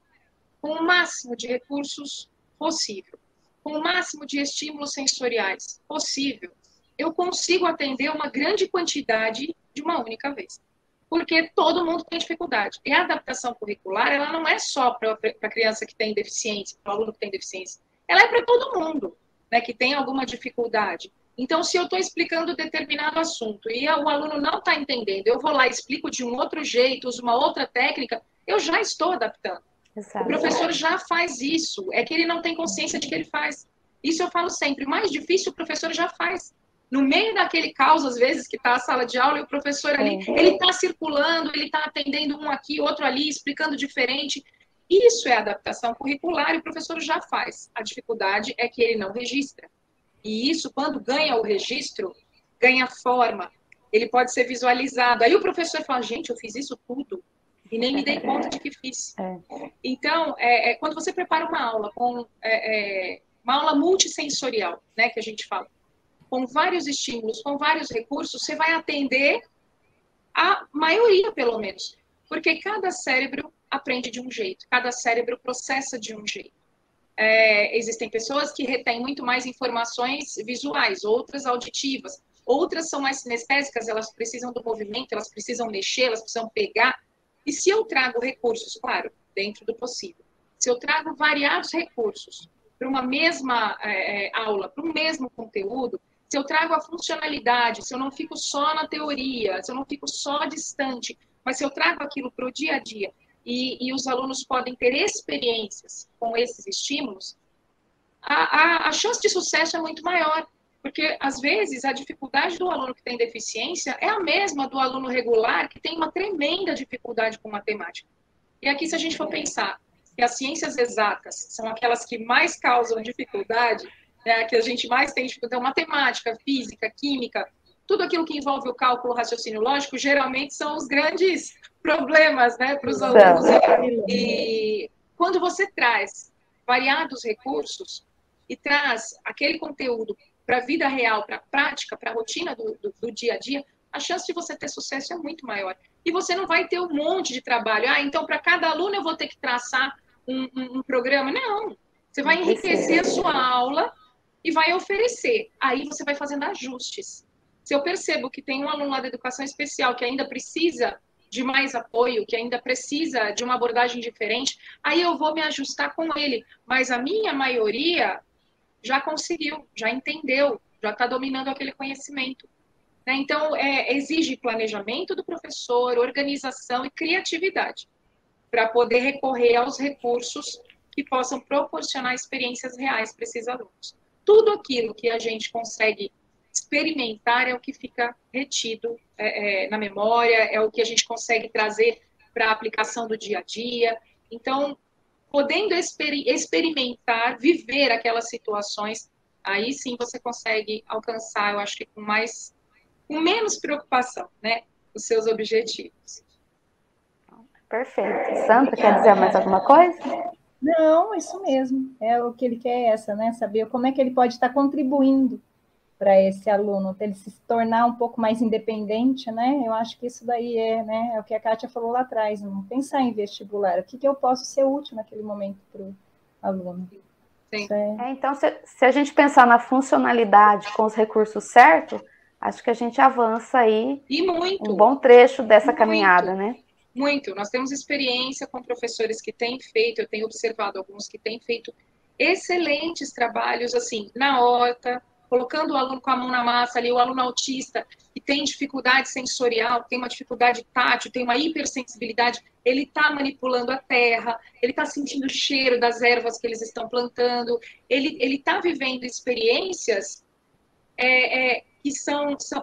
com o máximo de recursos possível, com o máximo de estímulos sensoriais possível, eu consigo atender uma grande quantidade de uma única vez. Porque todo mundo tem dificuldade. E a adaptação curricular, ela não é só para a criança que tem deficiência, para o aluno que tem deficiência. Ela é para todo mundo, né, que tem alguma dificuldade. Então, se eu estou explicando determinado assunto e o aluno não está entendendo, eu vou lá e explico de um outro jeito, uso uma outra técnica, eu já estou adaptando. Exato. O professor já faz isso, é que ele não tem consciência de que ele faz. Isso eu falo sempre, o mais difícil o professor já faz. No meio daquele caos, às vezes, que está a sala de aula e o professor ali, ele está circulando, ele está atendendo um aqui, outro ali, explicando diferente. Isso é adaptação curricular e o professor já faz. A dificuldade é que ele não registra. E isso, quando ganha o registro, ganha forma. Ele pode ser visualizado. Aí o professor fala, gente, eu fiz isso tudo e nem me dei conta de que fiz. Então, quando você prepara uma aula com uma aula multissensorial, né, que a gente fala, com vários estímulos, com vários recursos, você vai atender a maioria, pelo menos. Porque cada cérebro aprende de um jeito, cada cérebro processa de um jeito. Existem pessoas que retêm muito mais informações visuais, outras auditivas, outras são mais sinestésicas, elas precisam do movimento, elas precisam mexer, elas precisam pegar. E se eu trago recursos, claro, dentro do possível, se eu trago variados recursos para uma mesma aula, para um mesmo conteúdo, se eu trago a funcionalidade, se eu não fico só na teoria, se eu não fico só distante, mas se eu trago aquilo para o dia a dia, e os alunos podem ter experiências com esses estímulos, a chance de sucesso é muito maior, porque, às vezes, a dificuldade do aluno que tem deficiência é a mesma do aluno regular, que tem uma tremenda dificuldade com matemática. E aqui, se a gente for pensar que as ciências exatas são aquelas que mais causam dificuldade, que a gente mais tem dificuldade, matemática, física, química, tudo aquilo que envolve o cálculo, raciocínio lógico, geralmente são os grandes problemas, né, para os alunos. E quando você traz variados recursos e traz aquele conteúdo para a vida real, para a prática, para a rotina do dia a dia, a chance de você ter sucesso é muito maior. E você não vai ter um monte de trabalho. Então, para cada aluno eu vou ter que traçar um programa. Não. Você vai enriquecer a sua aula e vai oferecer. Aí você vai fazendo ajustes. Se eu percebo que tem um aluno lá da educação especial que ainda precisa de mais apoio, que ainda precisa de uma abordagem diferente, aí eu vou me ajustar com ele. Mas a minha maioria já conseguiu, já entendeu, já está dominando aquele conhecimento. Então, exige planejamento do professor, organização e criatividade para poder recorrer aos recursos que possam proporcionar experiências reais para esses alunos. Tudo aquilo que a gente consegue experimentar é o que fica retido na memória, é o que a gente consegue trazer para a aplicação do dia a dia. Então, podendo experimentar, viver aquelas situações, aí sim você consegue alcançar, eu acho que com menos preocupação, né, os seus objetivos. Perfeito. Sandra, quer dizer mais alguma coisa? Não, isso mesmo. É o que ele quer, né? Saber como é que ele pode estar contribuindo para esse aluno, para ele se tornar um pouco mais independente, né? Eu acho que isso daí né, é o que a Kátia falou lá atrás, não pensar em vestibular, o que eu posso ser útil naquele momento para o aluno. Sim. Então, se a gente pensar na funcionalidade com os recursos certos, acho que a gente avança aí um bom trecho dessa caminhada, né? Muito. Nós temos experiência com professores que têm feito, eu tenho observado alguns que têm feito excelentes trabalhos, assim, na horta, colocando o aluno com a mão na massa ali, o aluno autista, que tem dificuldade sensorial, tem uma dificuldade tátil, tem uma hipersensibilidade, ele está manipulando a terra, ele está sentindo o cheiro das ervas que eles estão plantando, ele está vivendo experiências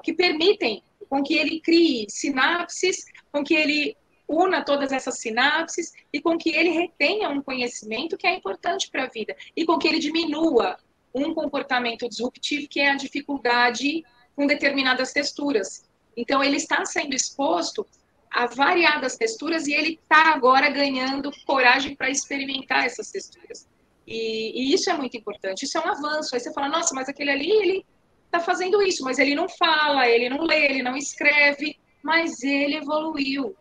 que permitem com que ele crie sinapses, com que ele una todas essas sinapses e com que ele retenha um conhecimento que é importante para a vida e com que ele diminua um comportamento disruptivo que é a dificuldade com determinadas texturas. Então, ele está sendo exposto a variadas texturas e ele está agora ganhando coragem para experimentar essas texturas. E isso é muito importante, isso é um avanço. Aí você fala, nossa, mas aquele ali, ele está fazendo isso, mas ele não fala, ele não lê, ele não escreve, mas ele evoluiu.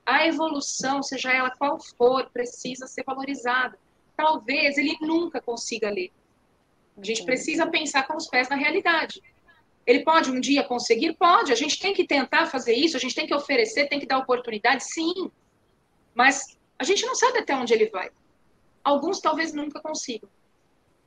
A evolução, seja ela qual for, precisa ser valorizada. Talvez ele nunca consiga ler. A gente precisa pensar com os pés na realidade. Ele pode um dia conseguir? Pode. A gente tem que tentar fazer isso, a gente tem que oferecer, tem que dar oportunidade, sim. Mas a gente não sabe até onde ele vai. Alguns talvez nunca consigam.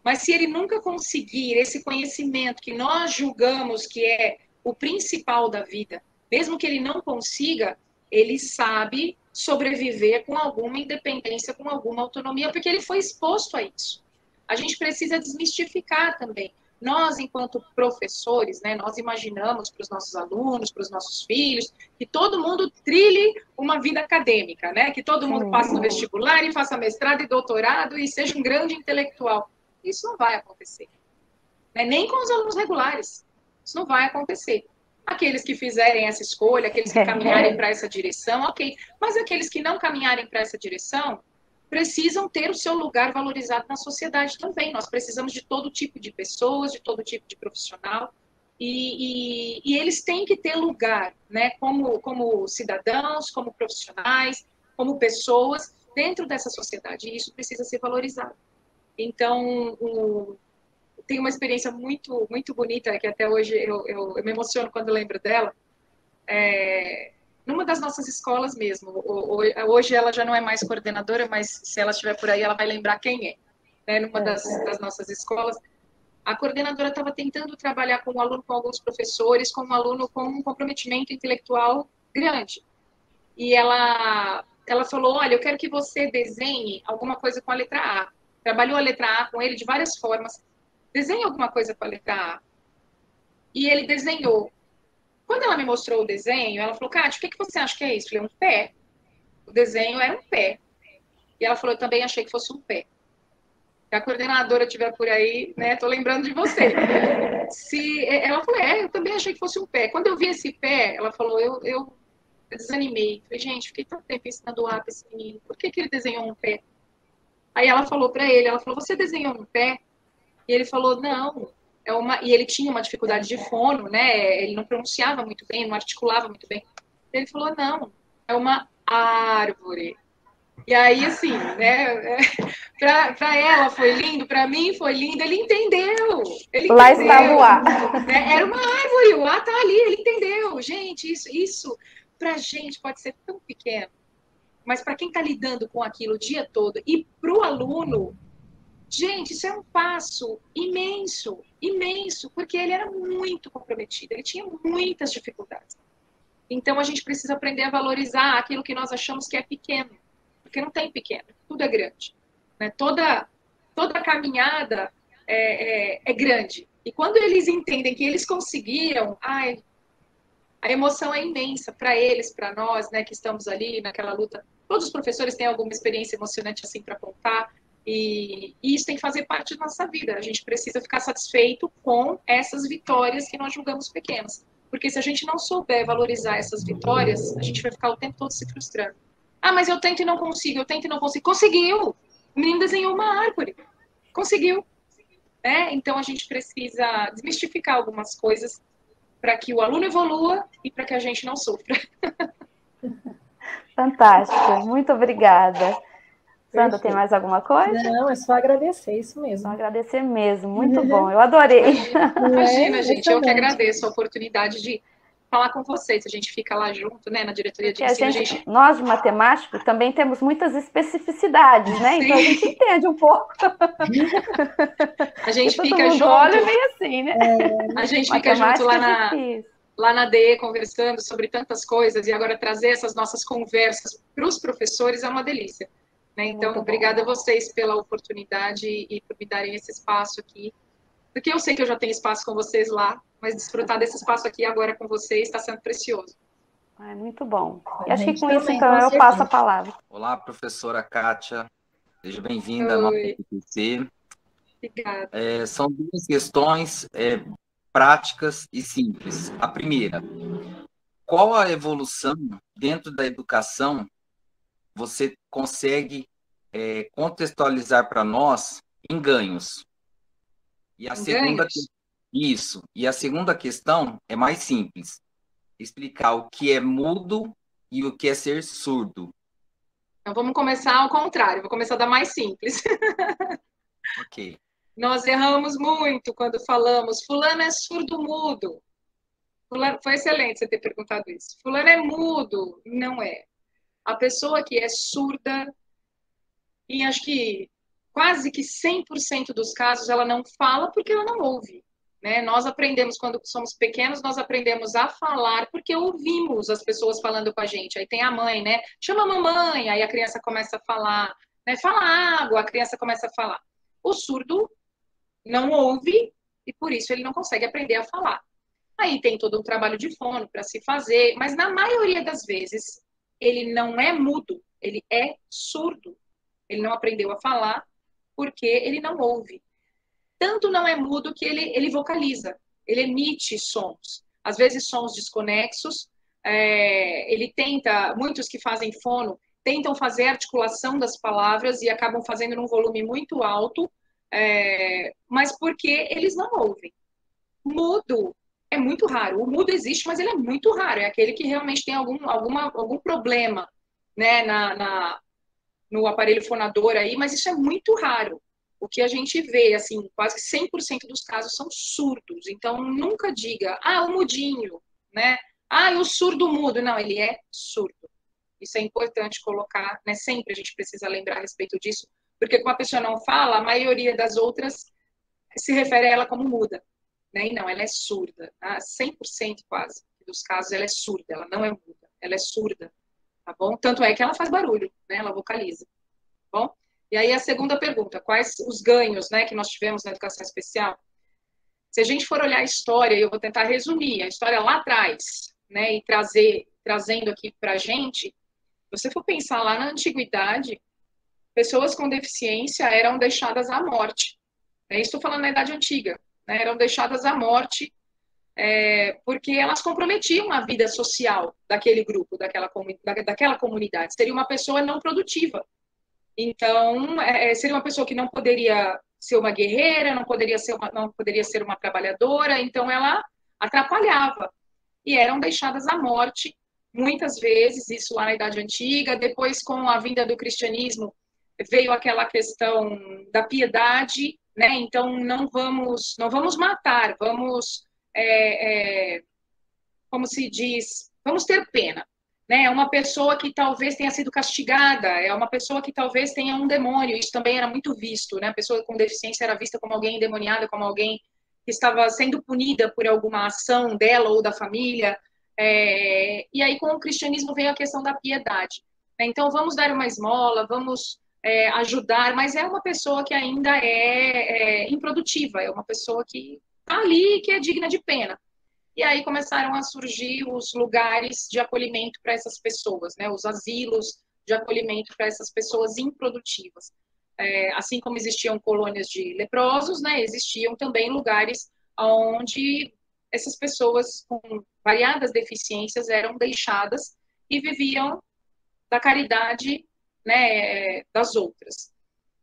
Mas se ele nunca conseguir esse conhecimento que nós julgamos que é o principal da vida, mesmo que ele não consiga, ele sabe sobreviver com alguma independência, com alguma autonomia, porque ele foi exposto a isso. A gente precisa desmistificar também. Nós, enquanto professores, né, nós imaginamos para os nossos alunos, para os nossos filhos, que todo mundo trilhe uma vida acadêmica, né? Que todo mundo passe no vestibular e faça mestrado e doutorado e seja um grande intelectual. Isso não vai acontecer. Né? Nem com os alunos regulares. Isso não vai acontecer. Aqueles que fizerem essa escolha, aqueles que caminharem para essa direção, ok. Mas aqueles que não caminharem para essa direção, precisam ter o seu lugar valorizado na sociedade também. Nós precisamos de todo tipo de pessoas, de todo tipo de profissional, e eles têm que ter lugar, né, como cidadãos, como profissionais, como pessoas dentro dessa sociedade, e isso precisa ser valorizado. Então, tem uma experiência muito, muito bonita, que até hoje eu me emociono quando lembro dela, numa das nossas escolas mesmo. Hoje ela já não é mais coordenadora, mas se ela estiver por aí, ela vai lembrar quem é. Né? Numa das nossas escolas, a coordenadora estava tentando trabalhar com um aluno, com alguns professores, com um aluno com um comprometimento intelectual grande. E ela falou, olha, eu quero que você desenhe alguma coisa com a letra A. Trabalhou a letra A com ele de várias formas. Desenhe alguma coisa com a letra A. E ele desenhou. Quando ela me mostrou o desenho, ela falou, Kátia, o que você acha que é isso? Eu falei, um pé. O desenho era um pé. E ela falou, eu também achei que fosse um pé. Se a coordenadora estiver por aí, né, tô lembrando de você. Ela falou, eu também achei que fosse um pé. Quando eu vi esse pé, ela falou, eu desanimei. Falei, gente, fiquei tanto tempo ensinando A para esse menino. Por que ele desenhou um pé? Aí ela falou para ele, ela falou, você desenhou um pé? E ele falou, não. E ele tinha uma dificuldade de fono, né? Ele não pronunciava muito bem, não articulava muito bem. Ele falou, não, é uma árvore. E aí, assim, né? Para ela foi lindo, para mim foi lindo. Ele entendeu. Lá estava o A. Né? Era uma árvore, o A tá ali, ele entendeu. Gente, isso para a gente pode ser tão pequeno, mas para quem está lidando com aquilo o dia todo e para o aluno, gente, isso é um passo imenso, imenso, porque ele era muito comprometido, ele tinha muitas dificuldades. Então, a gente precisa aprender a valorizar aquilo que nós achamos que é pequeno, porque não tem pequeno, tudo é grande. Né? Toda caminhada é grande. E quando eles entendem que eles conseguiram, a emoção é imensa para eles, para nós, né, que estamos ali naquela luta. Todos os professores têm alguma experiência emocionante assim para contar, e isso tem que fazer parte da nossa vida. A gente precisa ficar satisfeito com essas vitórias que nós julgamos pequenas. Porque se a gente não souber valorizar essas vitórias, a gente vai ficar o tempo todo se frustrando. Ah, mas eu tento e não consigo, eu tento e não consigo. Conseguiu! O menino desenhou uma árvore. Conseguiu. Então, a gente precisa desmistificar algumas coisas para que o aluno evolua e para que a gente não sofra. Fantástico. Muito obrigada. Sandra, tem mais alguma coisa? Não, é só agradecer, isso mesmo. Só agradecer mesmo, muito bom, eu adorei. Imagina, gente, eu que agradeço a oportunidade de falar com vocês. A gente fica lá junto, né, na diretoria de ensino. Nós, de matemático, também temos muitas especificidades, né? Sim. Então a gente entende um pouco. A gente todo fica mundo junto. olha meio assim, né? A gente fica junto Matemática lá na DE conversando sobre tantas coisas, e agora trazer essas nossas conversas para os professores é uma delícia. Né? Então, obrigada a vocês pela oportunidade e por me darem esse espaço aqui. Porque eu sei que eu já tenho espaço com vocês lá, mas desfrutar desse espaço aqui agora com vocês está sendo precioso. É muito bom. E acho que com isso, então, eu passo a palavra. Olá, professora Kátia. Seja bem-vinda à nossa TPC. Obrigada. São duas questões práticas e simples. A primeira, qual a evolução dentro da educação você consegue contextualizar para nós em ganhos? E a segunda, isso. E a segunda questão é mais simples. Explicar o que é mudo e o que é ser surdo. Então, vamos começar ao contrário. Vou começar da mais simples. Ok. Nós erramos muito quando falamos fulano é surdo-mudo. Foi excelente você ter perguntado isso. Fulano é mudo. Não é. A pessoa que é surda, e acho que quase que 100% dos casos, ela não fala porque ela não ouve. Né? Nós aprendemos, quando somos pequenos, nós aprendemos a falar porque ouvimos as pessoas falando com a gente. Aí tem a mãe, né? Chama a mamãe, aí a criança começa a falar. Né? Fala água, a criança começa a falar. O surdo não ouve e por isso ele não consegue aprender a falar. Aí tem todo um trabalho de fono para se fazer, mas na maioria das vezes ele não é mudo, ele é surdo. Ele não aprendeu a falar porque ele não ouve. Tanto não é mudo que ele vocaliza, ele emite sons. Às vezes sons desconexos, ele tenta, muitos que fazem fono, tentam fazer a articulação das palavras e acabam fazendo num volume muito alto, mas porque eles não ouvem. Mudo é muito raro. O mudo existe, mas ele é muito raro. É aquele que realmente tem algum problema, né, no aparelho fonador aí, mas isso é muito raro. O que a gente vê, assim, quase 100% dos casos são surdos. Então, nunca diga, o mudinho, né? O surdo-mudo. Não, ele é surdo. Isso é importante colocar, né? Sempre a gente precisa lembrar a respeito disso, porque quando a pessoa não fala, a maioria das outras se refere a ela como muda. Né? E não, ela é surda. Tá? 100% quase dos casos ela é surda, ela não é muda, ela é surda. Tá bom? Tanto é que ela faz barulho, né? Ela vocaliza. Tá bom? E aí a segunda pergunta, quais os ganhos, né, que nós tivemos na educação especial? Se a gente for olhar a história, eu vou tentar resumir a história lá atrás, né, e trazendo aqui para a gente, se você for pensar lá na antiguidade, pessoas com deficiência eram deixadas à morte. Estou falando na Idade Antiga, né, eram deixadas à morte porque elas comprometiam a vida social daquele grupo, daquela comunidade. Seria uma pessoa não produtiva. Então, seria uma pessoa que não poderia ser uma guerreira, não poderia ser uma trabalhadora, então ela atrapalhava. E eram deixadas à morte, muitas vezes, isso lá na Idade Antiga. Depois, com a vinda do cristianismo, veio aquela questão da piedade, né? Então, não vamos matar, vamos, como se diz, vamos ter pena. Né, é uma pessoa que talvez tenha sido castigada, é uma pessoa que talvez tenha um demônio, isso também era muito visto, né? A pessoa com deficiência era vista como alguém endemoniada, como alguém que estava sendo punida por alguma ação dela ou da família, e aí com o cristianismo veio a questão da piedade. Né? Então vamos dar uma esmola, vamos ajudar, mas é uma pessoa que ainda é improdutiva, é uma pessoa que está ali, que é digna de pena. E aí começaram a surgir os lugares de acolhimento para essas pessoas, né? Os asilos de acolhimento para essas pessoas improdutivas. Assim como existiam colônias de leprosos, né? Existiam também lugares onde essas pessoas com variadas deficiências eram deixadas e viviam da caridade, né, das outras.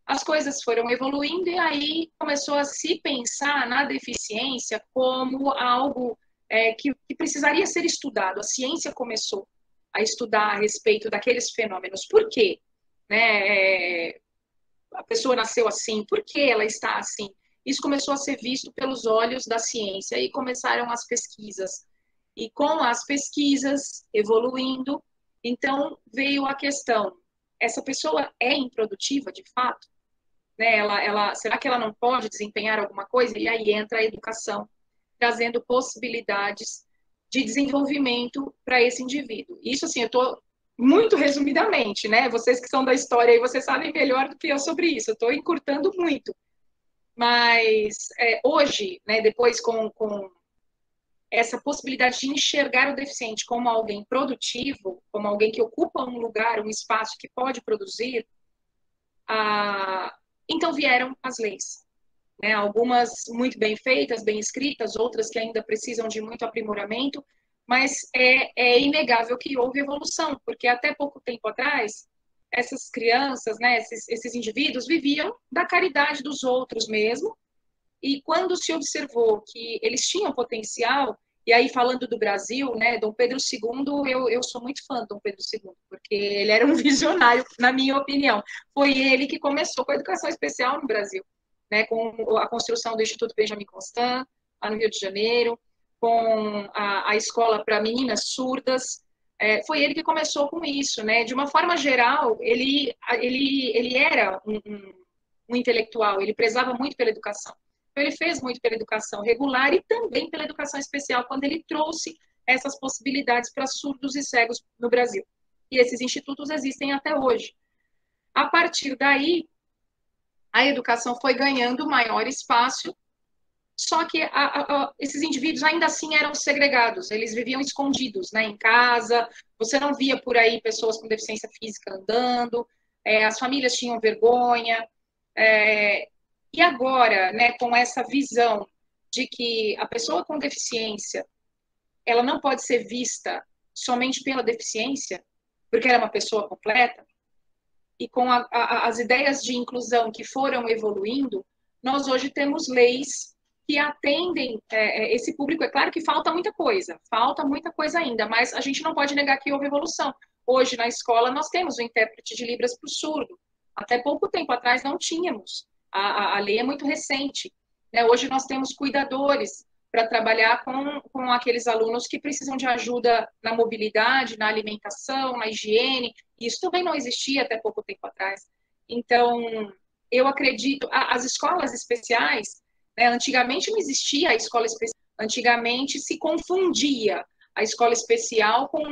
As coisas foram evoluindo e aí começou a se pensar na deficiência como algo que precisaria ser estudado. A ciência começou a estudar a respeito daqueles fenômenos. Por quê? Né? A pessoa nasceu assim, por que ela está assim? Isso começou a ser visto pelos olhos da ciência e começaram as pesquisas. E com as pesquisas evoluindo, então veio a questão, essa pessoa é improdutiva de fato? Né? Será que ela não pode desempenhar alguma coisa? E aí entra a educação, trazendo possibilidades de desenvolvimento para esse indivíduo. Isso, assim, eu estou muito resumidamente, né? Vocês que são da história aí, vocês sabem melhor do que eu sobre isso. Eu estou encurtando muito. Mas hoje, né, depois com essa possibilidade de enxergar o deficiente como alguém produtivo, como alguém que ocupa um lugar, um espaço que pode produzir, então vieram as leis. Né? Algumas muito bem feitas, bem escritas, outras que ainda precisam de muito aprimoramento, mas é inegável que houve evolução, porque até pouco tempo atrás, essas crianças, né, esses indivíduos viviam da caridade dos outros mesmo, e quando se observou que eles tinham potencial, e aí falando do Brasil, né, Dom Pedro II, eu sou muito fã de Dom Pedro II, porque ele era um visionário, na minha opinião. Foi ele que começou com a educação especial no Brasil, né, com a construção do Instituto Benjamin Constant, lá no Rio de Janeiro, com a escola para meninas surdas. Foi ele que começou com isso, né? De uma forma geral, ele era um intelectual, ele prezava muito pela educação. Então, ele fez muito pela educação regular e também pela educação especial, quando ele trouxe essas possibilidades para surdos e cegos no Brasil. E esses institutos existem até hoje. A partir daí, a educação foi ganhando maior espaço, só que esses indivíduos ainda assim eram segregados, eles viviam escondidos, né, em casa, você não via por aí pessoas com deficiência física andando, as famílias tinham vergonha, e agora, né, com essa visão de que a pessoa com deficiência, ela não pode ser vista somente pela deficiência, porque ela é uma pessoa completa, e com as ideias de inclusão que foram evoluindo, nós hoje temos leis que atendem esse público. É claro que falta muita coisa ainda, mas a gente não pode negar que houve evolução. Hoje, na escola, nós temos o intérprete de Libras para o surdo. Até pouco tempo atrás não tínhamos. A lei é muito recente. Né? Hoje nós temos cuidadores para trabalhar com aqueles alunos que precisam de ajuda na mobilidade, na alimentação, na higiene. Isso também não existia até pouco tempo atrás. Então, eu acredito, as escolas especiais, né, antigamente não existia a escola especial, antigamente se confundia a escola especial com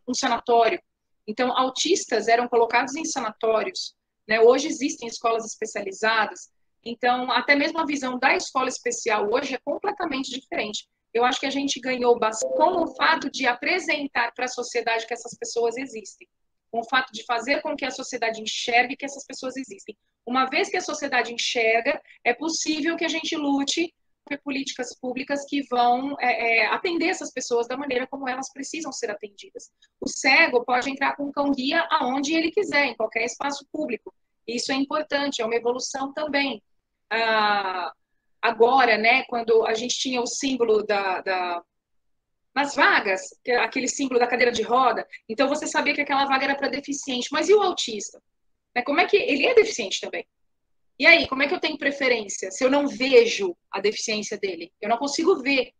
um sanatório. Então, autistas eram colocados em sanatórios, né? Hoje existem escolas especializadas, então, até mesmo a visão da escola especial hoje é completamente diferente. Eu acho que a gente ganhou bastante com o fato de apresentar para a sociedade que essas pessoas existem, com o fato de fazer com que a sociedade enxergue que essas pessoas existem. Uma vez que a sociedade enxerga, é possível que a gente lute por políticas públicas que vão atender essas pessoas da maneira como elas precisam ser atendidas. O cego pode entrar com cão-guia aonde ele quiser, em qualquer espaço público. Isso é importante, é uma evolução também. Agora, né, quando a gente tinha o símbolo nas vagas, aquele símbolo da cadeira de roda, então você sabia que aquela vaga era para deficiente, mas e o autista? Como é que ele é deficiente também? E aí, como é que eu tenho preferência se eu não vejo a deficiência dele? Eu não consigo ver.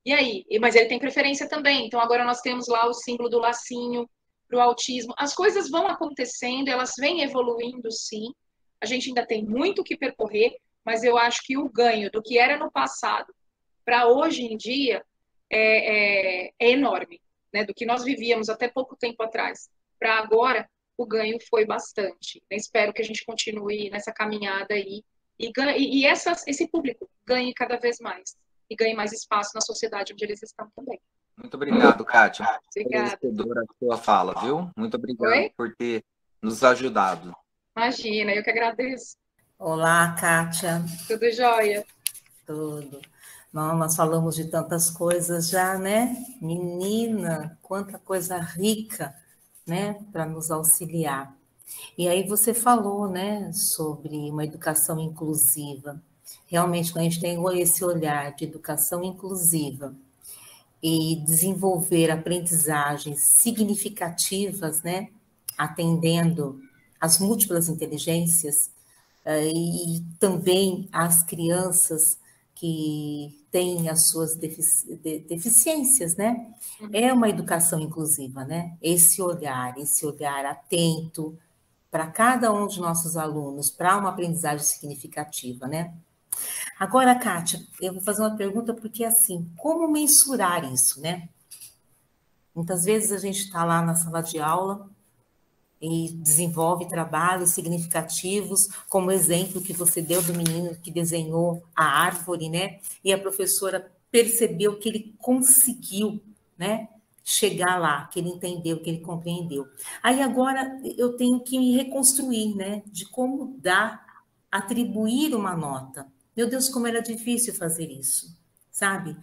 E aí? Mas ele tem preferência também. Então, agora nós temos lá o símbolo do lacinho para o autismo. As coisas vão acontecendo, elas vêm evoluindo, sim. A gente ainda tem muito o que percorrer, mas eu acho que o ganho do que era no passado para hoje em dia é enorme, né? Do que nós vivíamos até pouco tempo atrás para agora, o ganho foi bastante. Eu espero que a gente continue nessa caminhada aí e esse público ganhe cada vez mais e ganhe mais espaço na sociedade onde eles estão também. Muito obrigado, Kátia. Obrigada. A sua fala, viu? Muito obrigado Oi? por ter nos ajudado. Imagina, eu que agradeço. Olá, Kátia. Tudo jóia? Tudo. Nós falamos de tantas coisas já, né? Menina, quanta coisa rica, né? Para nos auxiliar. E aí você falou, né? Sobre uma educação inclusiva. Realmente, quando a gente tem esse olhar de educação inclusiva e desenvolver aprendizagens significativas, né? Atendendo as múltiplas inteligências e também as crianças que tem as suas deficiências, né? É uma educação inclusiva, né? Esse olhar atento para cada um de nossos alunos, para uma aprendizagem significativa, né? Agora, Kátia, eu vou fazer uma pergunta, porque assim, como mensurar isso, né? Muitas vezes a gente está lá na sala de aula e desenvolve trabalhos significativos, como o exemplo que você deu do menino que desenhou a árvore, né? E a professora percebeu que ele conseguiu, né? Chegar lá, que ele entendeu, que ele compreendeu. Aí agora eu tenho que me reconstruir, né? De como atribuir uma nota. Meu Deus, como era difícil fazer isso, sabe?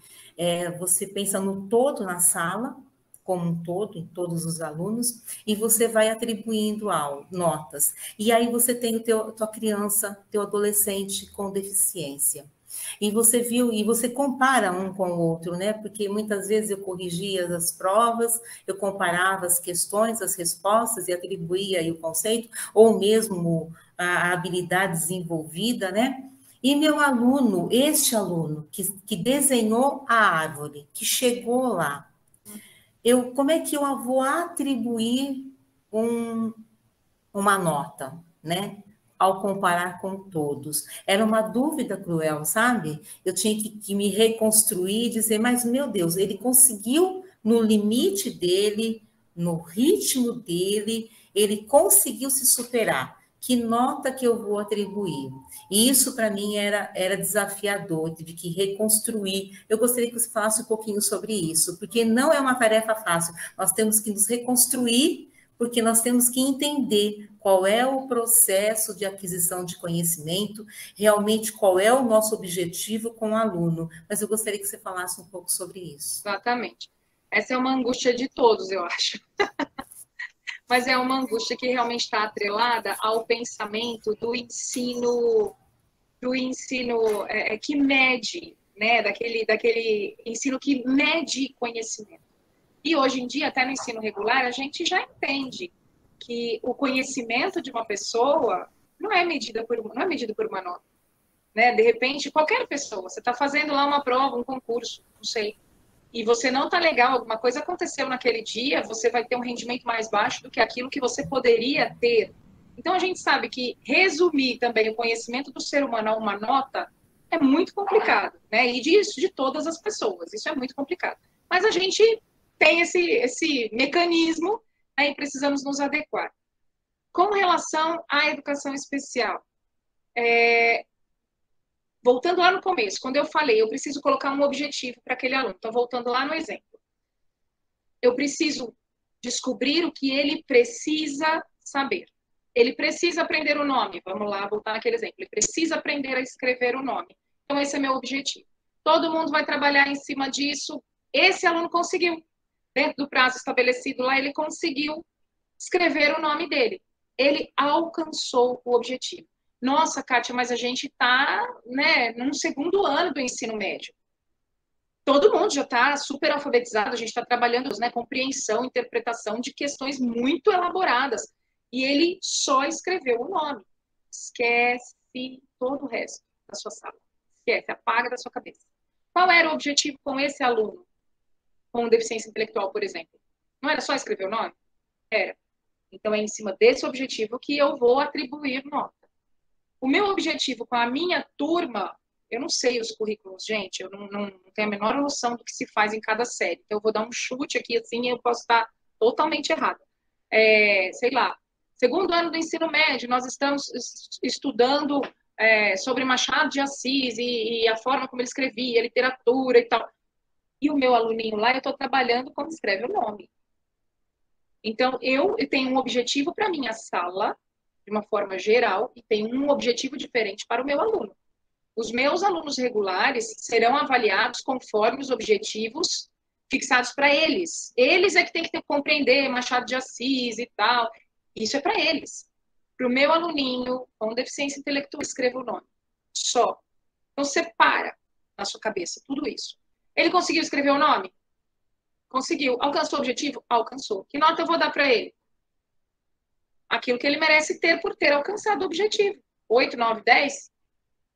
Você pensa no todo na sala, como um todo, em todos os alunos, e você vai atribuindo notas. E aí você tem tua criança, teu adolescente com deficiência. E você viu, e você compara um com o outro, né? Porque muitas vezes eu corrigia as provas, eu comparava as questões, as respostas e atribuía aí o conceito, ou mesmo a habilidade desenvolvida, né? E meu aluno, este aluno que desenhou a árvore, que chegou lá, como é que eu vou atribuir uma nota, né? Ao comparar com todos. Era uma dúvida cruel, sabe? Eu tinha que me reconstruir e dizer, mas, meu Deus, ele conseguiu, no limite dele, no ritmo dele, ele conseguiu se superar. Que nota que eu vou atribuir? E isso, para mim, era desafiador, tive que reconstruir. Eu gostaria que você falasse um pouquinho sobre isso, porque não é uma tarefa fácil. Nós temos que nos reconstruir, porque nós temos que entender qual é o processo de aquisição de conhecimento, realmente qual é o nosso objetivo com o aluno. Mas eu gostaria que você falasse um pouco sobre isso. Exatamente. Essa é uma angústia de todos, eu acho. Mas é uma angústia que realmente está atrelada ao pensamento do ensino que mede, né? Daquele ensino que mede conhecimento. E hoje em dia, até no ensino regular, a gente já entende que o conhecimento de uma pessoa não é medido por uma nota. Né? De repente, qualquer pessoa, você está fazendo lá uma prova, um concurso, não sei, e você não está legal, alguma coisa aconteceu naquele dia, você vai ter um rendimento mais baixo do que aquilo que você poderia ter. Então, a gente sabe que resumir também o conhecimento do ser humano a uma nota é muito complicado, né? E disso, de todas as pessoas, isso é muito complicado. Mas a gente tem esse mecanismo, né, e precisamos nos adequar. Com relação à educação especial, voltando lá no começo, quando eu falei, eu preciso colocar um objetivo para aquele aluno. Então, voltando lá no exemplo. Eu preciso descobrir o que ele precisa saber. Ele precisa aprender o nome. Vamos lá, voltar naquele exemplo. Ele precisa aprender a escrever o nome. Então, esse é meu objetivo. Todo mundo vai trabalhar em cima disso. Esse aluno conseguiu. Dentro do prazo estabelecido lá, ele conseguiu escrever o nome dele. Ele alcançou o objetivo. Nossa, Kátia, mas a gente está, né, num segundo ano do ensino médio. Todo mundo já está super alfabetizado, a gente está trabalhando, né, compreensão, interpretação de questões muito elaboradas. E ele só escreveu o nome. Esquece todo o resto da sua sala. Esquece, apaga da sua cabeça. Qual era o objetivo com esse aluno? Com deficiência intelectual, por exemplo. Não era só escrever o nome? Era. Então, é em cima desse objetivo que eu vou atribuir nota. O meu objetivo com a minha turma, eu não sei os currículos, gente, eu não tenho a menor noção do que se faz em cada série. Então, eu vou dar um chute aqui, assim, eu posso estar totalmente errada. Sei lá, segundo ano do ensino médio, nós estamos estudando sobre Machado de Assis e a forma como ele escrevia, literatura e tal. E o meu aluninho lá, eu estou trabalhando como escreve o nome. Então, eu tenho um objetivo para a minha sala, de uma forma geral, e tenho um objetivo diferente para o meu aluno. Os meus alunos regulares serão avaliados conforme os objetivos fixados para eles. Eles é que tem que compreender Machado de Assis e tal. Isso é para eles. Para o meu aluninho com deficiência intelectual, escreva o nome. Só. Então, separa na sua cabeça tudo isso. Ele conseguiu escrever o nome? Conseguiu. Alcançou o objetivo? Alcançou. Que nota eu vou dar para ele? Aquilo que ele merece ter por ter alcançado o objetivo. 8, 9, 10?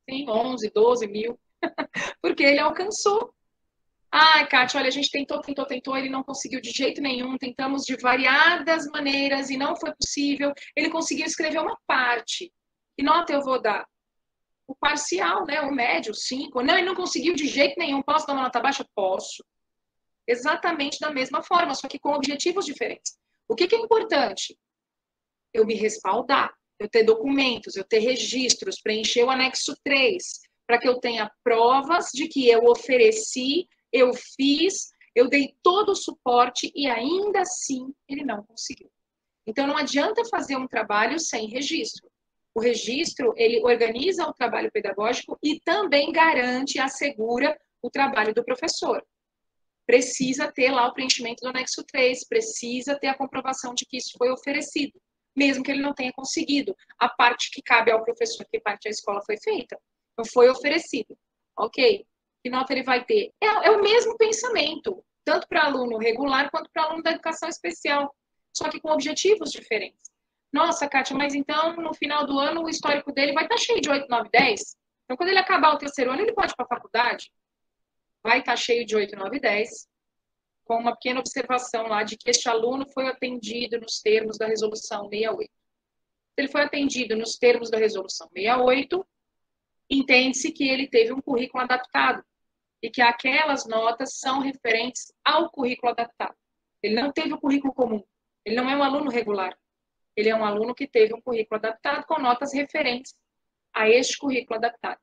Sim, 11, 12 mil. Porque ele alcançou. Ai, Kátia, olha, a gente tentou, ele não conseguiu de jeito nenhum, tentamos de variadas maneiras e não foi possível. Ele conseguiu escrever uma parte. Que nota eu vou dar? O parcial, né? O médio, 5. Não, ele não conseguiu de jeito nenhum. Posso dar uma nota baixa? Posso. Exatamente da mesma forma, só que com objetivos diferentes. O que é importante? Eu me respaldar, eu ter documentos, eu ter registros, preencher o anexo 3, para que eu tenha provas de que eu ofereci, eu fiz, eu dei todo o suporte e ainda assim ele não conseguiu. Então não adianta fazer um trabalho sem registro. O registro, ele organiza o trabalho pedagógico e também garante, assegura o trabalho do professor. Precisa ter lá o preenchimento do anexo 3, precisa ter a comprovação de que isso foi oferecido, mesmo que ele não tenha conseguido. A parte que cabe ao professor, que parte da escola foi feita, não foi oferecido. Ok. Que nota ele vai ter? É o mesmo pensamento, tanto para aluno regular quanto para aluno da educação especial, só que com objetivos diferentes. Nossa, Kátia, mas então, no final do ano, o histórico dele vai estar cheio de 8, 9, 10? Então, quando ele acabar o terceiro ano, ele pode ir para a faculdade? Vai estar cheio de 8, 9, 10, com uma pequena observação lá de que este aluno foi atendido nos termos da resolução 68. Se ele foi atendido nos termos da resolução 68, entende-se que ele teve um currículo adaptado e que aquelas notas são referentes ao currículo adaptado. Ele não teve o currículo comum, ele não é um aluno regular, ele é um aluno que teve um currículo adaptado com notas referentes a este currículo adaptado.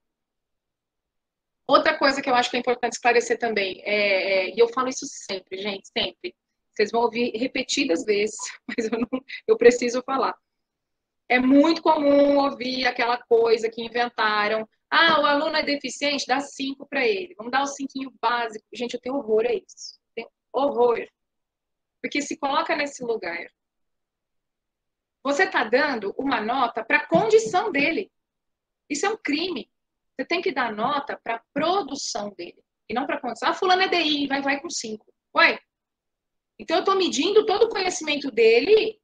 Outra coisa que eu acho que é importante esclarecer também, e eu falo isso sempre, gente, sempre. Vocês vão ouvir repetidas vezes, mas eu preciso falar. É muito comum ouvir aquela coisa que inventaram. Ah, o aluno é deficiente, dá 5 para ele. Vamos dar o 5 básico. Gente, eu tenho horror a isso. Tenho horror. Porque se coloca nesse lugar. Você está dando uma nota para a condição dele. Isso é um crime. Você tem que dar nota para a produção dele. E não para a condição. Ah, fulano é DI, vai com 5. Ué? Então, eu estou medindo todo o conhecimento dele,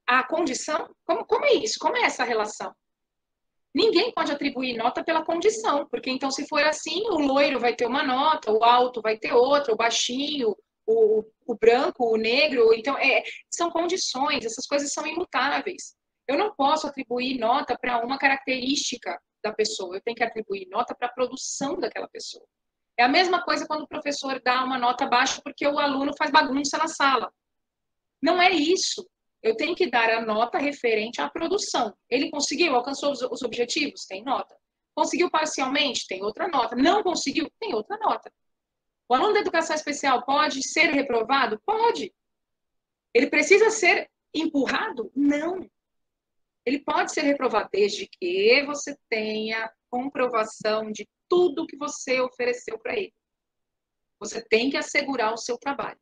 a condição. Como é isso? Como é essa relação? Ninguém pode atribuir nota pela condição, porque então, se for assim, o loiro vai ter uma nota, o alto vai ter outra, o baixinho, o branco, o negro. Então, são condições, essas coisas são imutáveis. Eu não posso atribuir nota para uma característica da pessoa, eu tenho que atribuir nota para a produção daquela pessoa. É a mesma coisa quando o professor dá uma nota baixa porque o aluno faz bagunça na sala. Não é isso. Eu tenho que dar a nota referente à produção. Ele conseguiu? Alcançou os objetivos? Tem nota. Conseguiu parcialmente? Tem outra nota. Não conseguiu? Tem outra nota. O aluno da educação especial pode ser reprovado? Pode. Ele precisa ser empurrado? Não. Ele pode ser reprovado desde que você tenha comprovação de tudo que você ofereceu para ele. Você tem que assegurar o seu trabalho.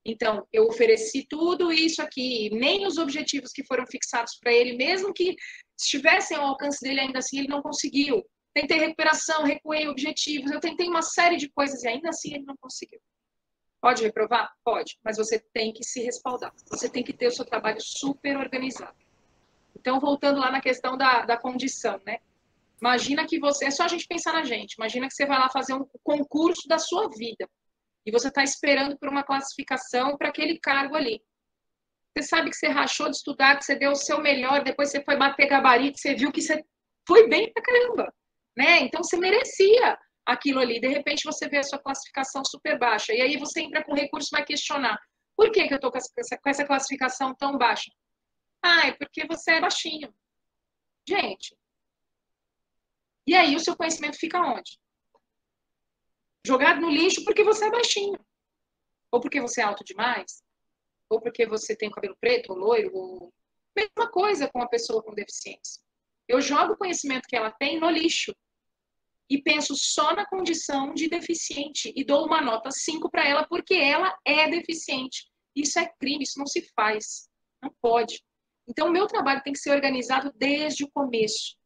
Então, eu ofereci tudo isso aqui, nem os objetivos que foram fixados para ele, mesmo que estivessem ao alcance dele, ainda assim ele não conseguiu. Tentei recuperação, recuei objetivos, eu tentei uma série de coisas e ainda assim ele não conseguiu. Pode reprovar? Pode, mas você tem que se respaldar. Você tem que ter o seu trabalho super organizado. Então, voltando lá na questão da condição, né? Imagina que você, é só a gente pensar na gente, imagina que você vai lá fazer um concurso da sua vida e você está esperando por uma classificação para aquele cargo ali. Você sabe que você rachou de estudar, que você deu o seu melhor, depois você foi bater gabarito, você viu que você foi bem pra caramba, né? Então, você merecia aquilo ali. De repente, você vê a sua classificação super baixa. E aí, você entra com recurso e vai questionar. Por que eu estou com essa classificação tão baixa? Ah, é porque você é baixinho. Gente. E aí, o seu conhecimento fica onde? Jogado no lixo porque você é baixinho. Ou porque você é alto demais. Ou porque você tem o cabelo preto ou loiro. Ou... Mesma coisa com a pessoa com deficiência. Eu jogo o conhecimento que ela tem no lixo. E penso só na condição de deficiente. E dou uma nota 5 para ela porque ela é deficiente. Isso é crime, isso não se faz. Não pode. Então, o meu trabalho tem que ser organizado desde o começo.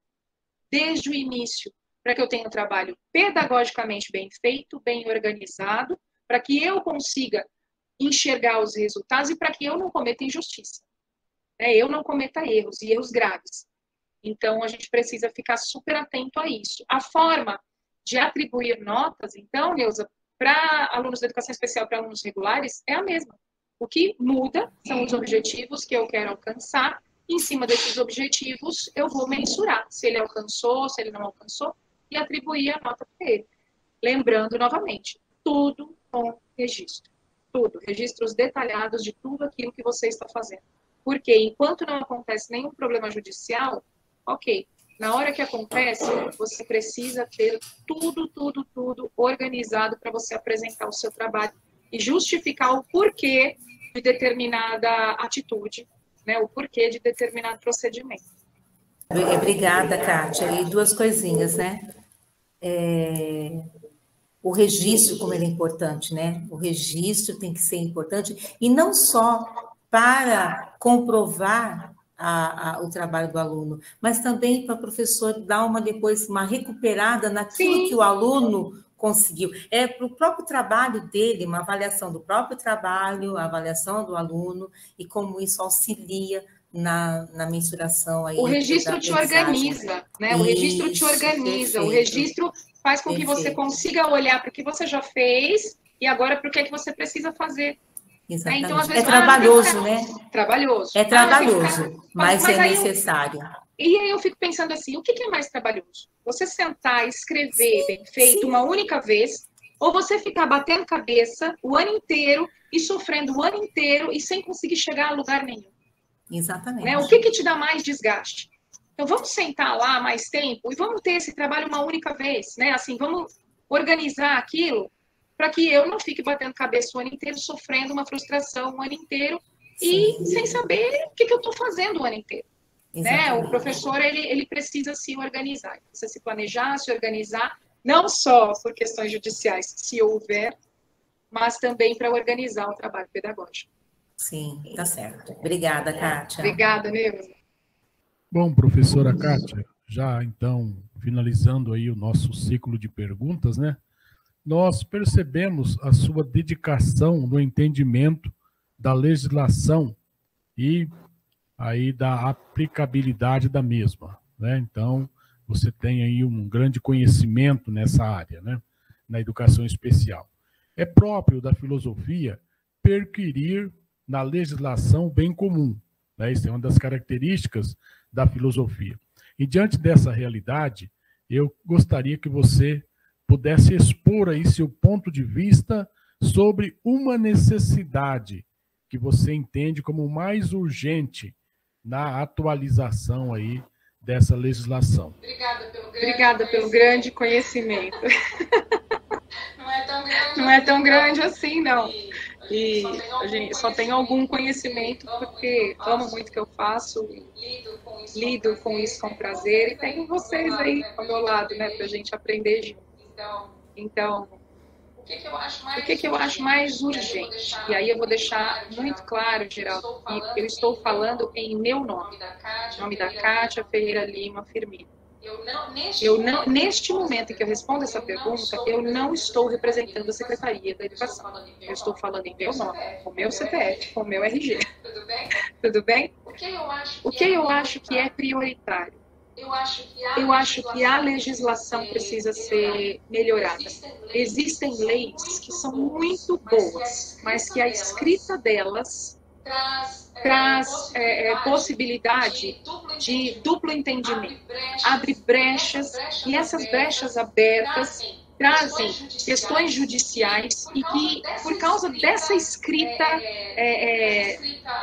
Desde o início. Para que eu tenha um trabalho pedagogicamente bem feito, bem organizado. Para que eu consiga enxergar os resultados e para que eu não cometa injustiça. Eu não cometa erros, e erros graves. Então, a gente precisa ficar super atento a isso. A forma de atribuir notas, então, Neuza, para alunos da educação especial, para alunos regulares, é a mesma. O que muda são os objetivos que eu quero alcançar. Em cima desses objetivos, eu vou mensurar se ele alcançou, se ele não alcançou, e atribuir a nota para ele. Lembrando, novamente, tudo com registro. Tudo. Registros detalhados de tudo aquilo que você está fazendo. Porque enquanto não acontece nenhum problema judicial, ok. Na hora que acontece, você precisa ter tudo organizado para você apresentar o seu trabalho e justificar o porquê de determinada atitude, né? O porquê de determinado procedimento. Obrigada, Kátia. E duas coisinhas, né? O registro, como ele é importante, né? O registro tem que ser importante, e não só para comprovar o trabalho do aluno, mas também para o professor dar depois uma recuperada naquilo Sim. que o aluno conseguiu. É para o próprio trabalho dele, uma avaliação do próprio trabalho, a avaliação do aluno, e como isso auxilia na mensuração. Aí o registro te organiza, né? O registro te organiza, perfeito. O registro faz com que você consiga olhar para o que você já fez e agora para o que é que você precisa fazer. Exatamente. Então, às vezes, é trabalhoso, né? Trabalhoso. É trabalhoso, mas é necessário. E aí eu fico pensando assim, o que é mais trabalhoso? Você sentar, escrever bem feito uma única vez, ou você ficar batendo cabeça o ano inteiro e sofrendo o ano inteiro e sem conseguir chegar a lugar nenhum? Exatamente. Né? O que te dá mais desgaste? Então, vamos sentar lá mais tempo e vamos ter esse trabalho uma única vez, né? Assim, vamos organizar aquilo para que eu não fique batendo cabeça o ano inteiro, sofrendo uma frustração o ano inteiro e sem saber o que eu estou fazendo o ano inteiro. Né? O professor, ele precisa se organizar, precisa se planejar, se organizar, não só por questões judiciais, se houver, mas também para organizar o trabalho pedagógico. Sim, tá certo. Obrigada, Kátia. Obrigada, Neuza. Bom, professora Kátia, já então finalizando aí o nosso ciclo de perguntas, né? Nós percebemos a sua dedicação no entendimento da legislação e aí da aplicabilidade da mesma, né? Então, você tem aí um grande conhecimento nessa área, né? Na educação especial. É próprio da filosofia perquirir na legislação o bem comum, né? Isso é uma das características da filosofia. E diante dessa realidade, eu gostaria que você pudesse expor aí seu ponto de vista sobre uma necessidade que você entende como mais urgente na atualização aí dessa legislação. Obrigada pelo grande conhecimento. Não é tão grande assim, não. E a gente só tem algum conhecimento porque amo muito o que eu faço, lido com isso com prazer e tenho vocês aí ao meu lado, né, para a gente aprender junto. Então, o que eu acho mais urgente? E aí eu vou deixar muito claro, Geraldo, que eu estou falando em meu nome, nome da Kátia Ferreira Lima Firmino. Neste momento em que eu respondo essa pergunta, eu não estou representando a Secretaria da Educação. Eu estou falando em meu nome, com o meu CPF, com o meu RG. Tudo bem? O que eu acho que é prioritário? Eu acho que a legislação precisa ser melhorada. Existem leis que são muito boas, mas que a escrita delas traz possibilidade de duplo entendimento, abre brechas, e essas brechas abertas trazem questões judiciais e que, por causa dessa escrita,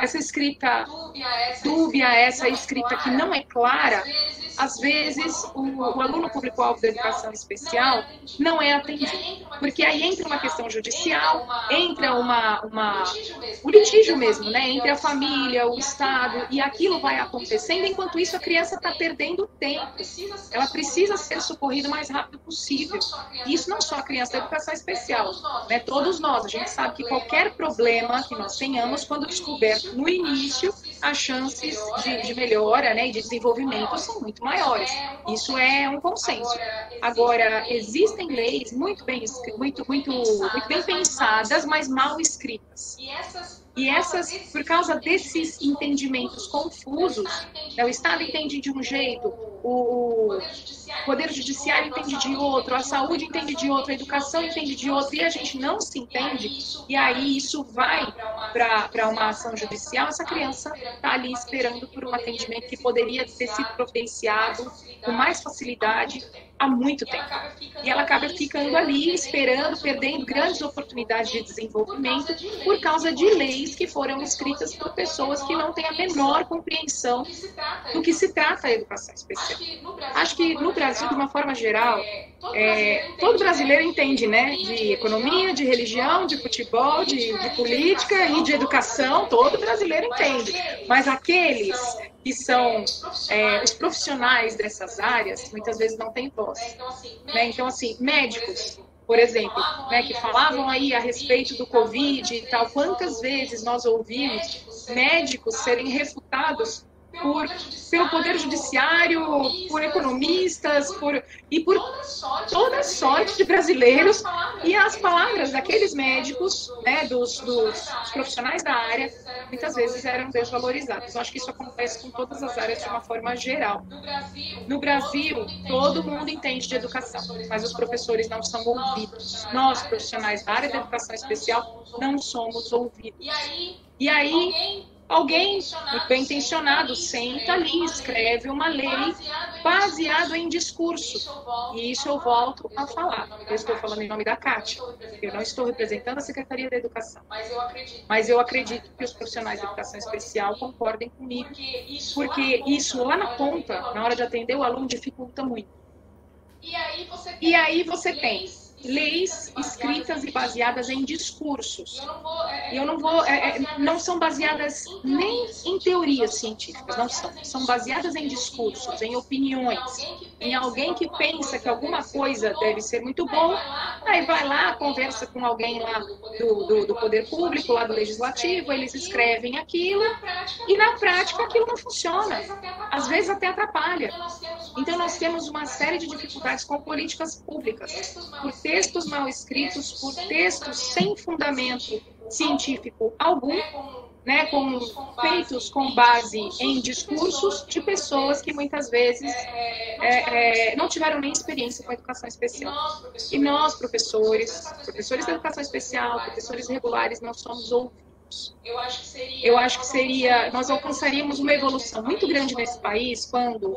essa escrita dúbia, essa escrita que não é clara, às vezes o aluno público-alvo da educação especial não é atendido. Porque aí entra uma questão judicial, entra o litígio mesmo, né? Entre a família, o Estado, e aquilo vai acontecendo. Enquanto isso, a criança está perdendo tempo. Ela precisa ser socorrida o mais rápido possível. E isso não só a criança da educação especial, né? Todos nós. A gente sabe que qualquer problema que nós tenhamos, quando descoberto no início, as chances de melhora, né, e de desenvolvimento são muito maiores. Isso é um consenso. Agora, existem leis muito bem pensadas, mas mal escritas. E essas, por causa desses entendimentos confusos, o Estado entende de um jeito, o Poder Judiciário entende de outro, a saúde entende de outro, a educação entende de outro, e a gente não se entende, e aí isso vai para uma ação judicial, essa criança está ali esperando por um atendimento que poderia ter sido providenciado com mais facilidade há muito tempo. E ela acaba ficando ali, esperando, perdendo grandes oportunidades de desenvolvimento por causa de leis que foram escritas por pessoas que não têm a menor compreensão do que se trata a educação especial. Acho que no Brasil, de uma forma geral, todo brasileiro entende, né, de economia, de religião, de futebol, de política e de educação, todo brasileiro entende. Mas aqueles que são os profissionais dessas áreas, muitas vezes não têm voz. Né? Então, assim, médicos, por exemplo, né, que falavam aí a respeito do Covid e tal, quantas vezes nós ouvimos médicos serem refutados pelo Poder Judiciário, por economistas, e por toda sorte de brasileiros, e as palavras daqueles médicos, né, dos profissionais da área, muitas vezes eram desvalorizadas. Eu acho que isso acontece com todas as áreas de uma forma geral. No Brasil, todo mundo entende de educação, mas os professores não são ouvidos. Nós, profissionais da área da educação especial, não somos ouvidos. E aí, alguém bem intencionado senta ali, escreve uma lei baseado em discurso. E isso eu volto a falar. Eu estou falando em nome da Kátia. Eu não estou representando a Secretaria da Educação. Mas eu acredito que os profissionais de educação especial concordem comigo. Porque isso lá na ponta, na hora de atender o aluno, dificulta muito. E aí você tem leis escritas e baseadas em discursos. E eu não são baseadas nem em teorias científicas, não são. São baseadas em discursos, em opiniões, em alguém que pensa que alguma coisa deve ser muito boa, aí vai lá, conversa com alguém lá do poder público, lá do legislativo, eles escrevem aquilo, e na prática aquilo não funciona. Às vezes até atrapalha. Então nós temos uma série de dificuldades com políticas públicas, por textos mal escritos, por textos sem fundamento científico algum, né, feitos com base em discursos de pessoas que muitas vezes não tiveram nem experiência com a educação especial. E nós, professores da educação especial, professores regulares, não somos ouvidos. Eu acho que nós alcançaríamos uma evolução muito grande nesse país quando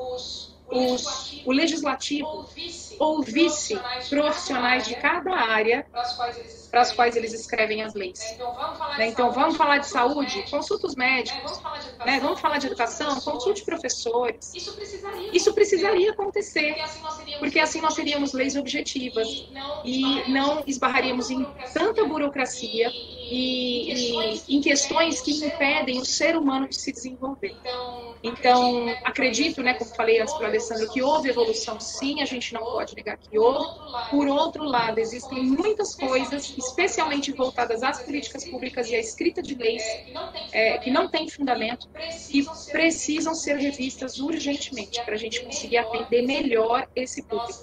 o legislativo ouvisse profissionais de cada área para as quais eles escrevem as leis. Então, vamos falar de saúde? Consulta os médicos. Vamos falar de educação? Consulte professores. Isso precisaria acontecer, porque assim nós teríamos leis objetivas e não esbarraríamos em tanta burocracia e em questões que impedem o ser humano de se desenvolver. Então, acredito, né, como falei antes para o Alessandro, que houve evolução sim, a gente não pode negar que houve. Por outro lado, existem muitas coisas, especialmente voltadas às políticas públicas e à escrita de leis, que não têm fundamento e precisam ser revistas urgentemente para a gente conseguir atender melhor esse público.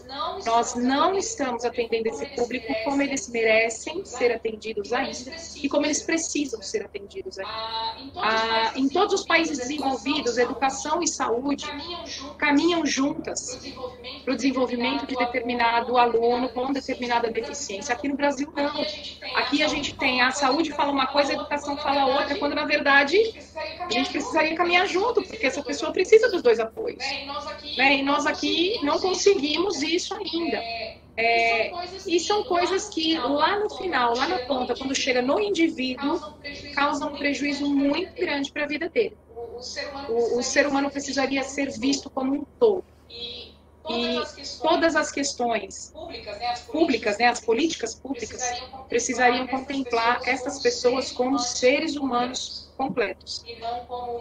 Nós não estamos atendendo esse público como eles merecem ser atendidos ainda e como eles precisam ser atendidos ainda. Em todos os países desenvolvidos, educação e saúde caminham juntas para o desenvolvimento de determinado aluno com determinada deficiência. Aqui no Brasil, não. Aqui a gente tem a saúde fala uma coisa, a educação fala outra, quando na verdade a gente precisaria caminhar junto, porque essa pessoa precisa dos dois apoios. E nós aqui não conseguimos isso ainda. E são coisas que lá no final, lá na ponta, quando chega no indivíduo, causam um prejuízo muito grande para a vida dele. O ser humano precisaria ser visto como um todo. E todas as questões públicas, né, as políticas públicas, precisariam contemplar essas pessoas como seres humanos completos.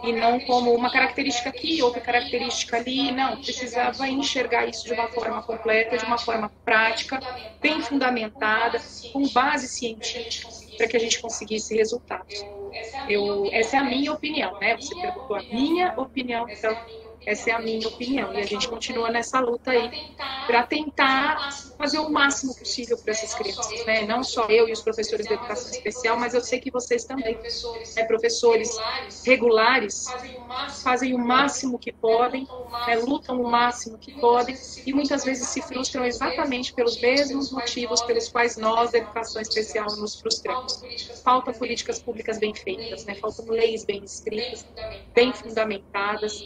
E não como uma característica aqui, outra característica ali. Não, precisava enxergar isso de uma forma completa, de uma forma prática, bem fundamentada, com base científica, para que a gente conseguisse resultados. Essa é a minha opinião, né? Você perguntou a minha opinião, então Essa é a minha opinião. E a gente continua nessa luta aí para tentar fazer o máximo possível para essas crianças, né? Não só eu e os professores de educação especial, mas eu sei que vocês também, né? Professores regulares, fazem o máximo que podem, né? Lutam o máximo que podem e muitas vezes se frustram exatamente pelos mesmos motivos pelos quais nós, da educação especial, nos frustramos. Faltam políticas públicas bem feitas, né? Faltam leis bem escritas, bem fundamentadas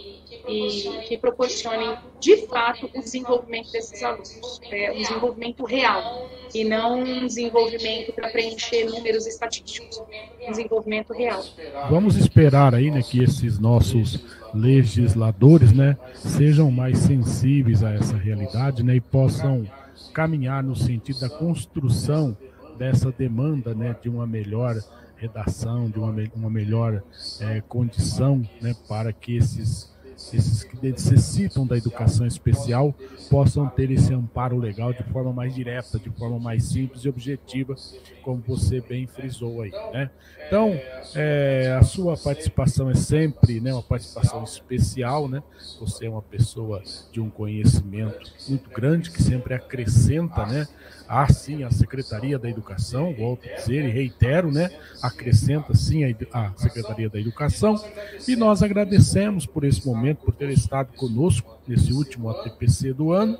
e que proporcionem, de fato, o desenvolvimento desses alunos. Um desenvolvimento real, e não um desenvolvimento para preencher números estatísticos. Um desenvolvimento real. Vamos esperar aí, né, que esses nossos legisladores, né, sejam mais sensíveis a essa realidade, né, e possam caminhar no sentido da construção dessa demanda, né, de uma melhor redação, de uma melhor condição, né, para que esses que necessitam da educação especial possam ter esse amparo legal de forma mais direta, de forma mais simples e objetiva, como você bem frisou aí, né? Então, a sua participação é sempre, né, uma participação especial, né? Você é uma pessoa de um conhecimento muito grande, que sempre acrescenta, né? Sim, a Secretaria da Educação, volto a dizer e reitero, né? Acrescenta sim a Secretaria da Educação, e nós agradecemos por esse momento, por ter estado conosco nesse último ATPC do ano,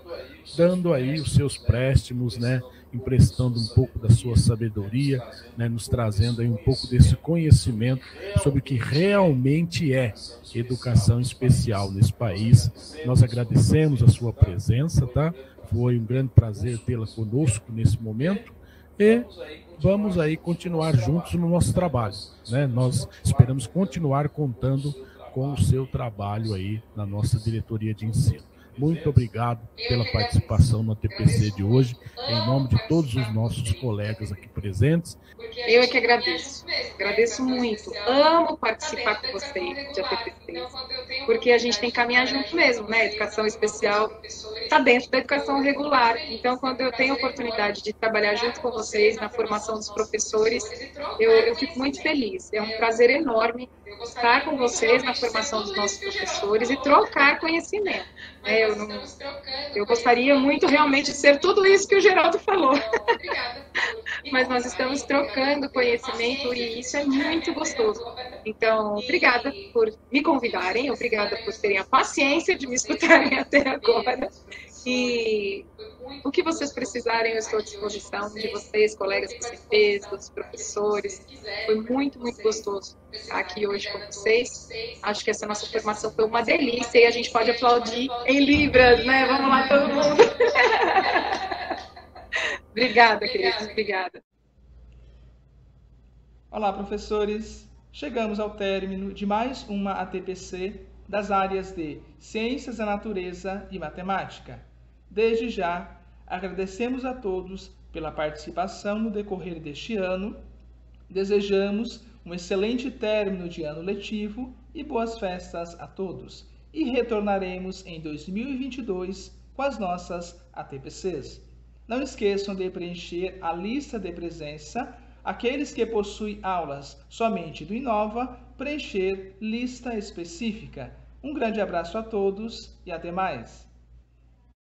dando aí os seus préstimos, né? Emprestando um pouco da sua sabedoria, né? Nos trazendo aí um pouco desse conhecimento sobre o que realmente é educação especial nesse país. Nós agradecemos a sua presença, tá? Foi um grande prazer tê-la conosco nesse momento e vamos aí continuar juntos no nosso trabalho, né? Nós esperamos continuar contando com o seu trabalho aí na nossa diretoria de ensino. Muito obrigado pela participação no ATPC de hoje, em nome de todos os nossos colegas aqui presentes. Eu é que agradeço muito, amo participar com vocês de ATPC, porque a gente tem que caminhar junto mesmo, né? A educação especial está dentro da educação regular, então quando eu tenho a oportunidade de trabalhar junto com vocês na formação dos professores, eu fico muito feliz, é um prazer enorme estar com vocês na formação dos nossos professores e trocar conhecimento. Eu gostaria muito realmente de ser tudo isso que o Geraldo falou. Mas nós estamos trocando conhecimento e isso é muito gostoso. Então, obrigada por me convidarem, obrigada por terem a paciência de me escutarem até agora. E o que vocês precisarem, eu estou à disposição de vocês, colegas PCPs, dos professores. Foi muito, muito gostoso estar aqui hoje com vocês. Acho que essa nossa formação foi uma delícia e a gente pode aplaudir em Libras, né? Vamos lá, todo mundo. Obrigada, queridos. Obrigada. Olá, professores. Chegamos ao término de mais uma ATPC das áreas de Ciências da Natureza e Matemática. Desde já, agradecemos a todos pela participação no decorrer deste ano, desejamos um excelente término de ano letivo e boas festas a todos, e retornaremos em 2022 com as nossas ATPCs. Não esqueçam de preencher a lista de presença, aqueles que possuem aulas somente do Inova, preencher lista específica. Um grande abraço a todos e até mais!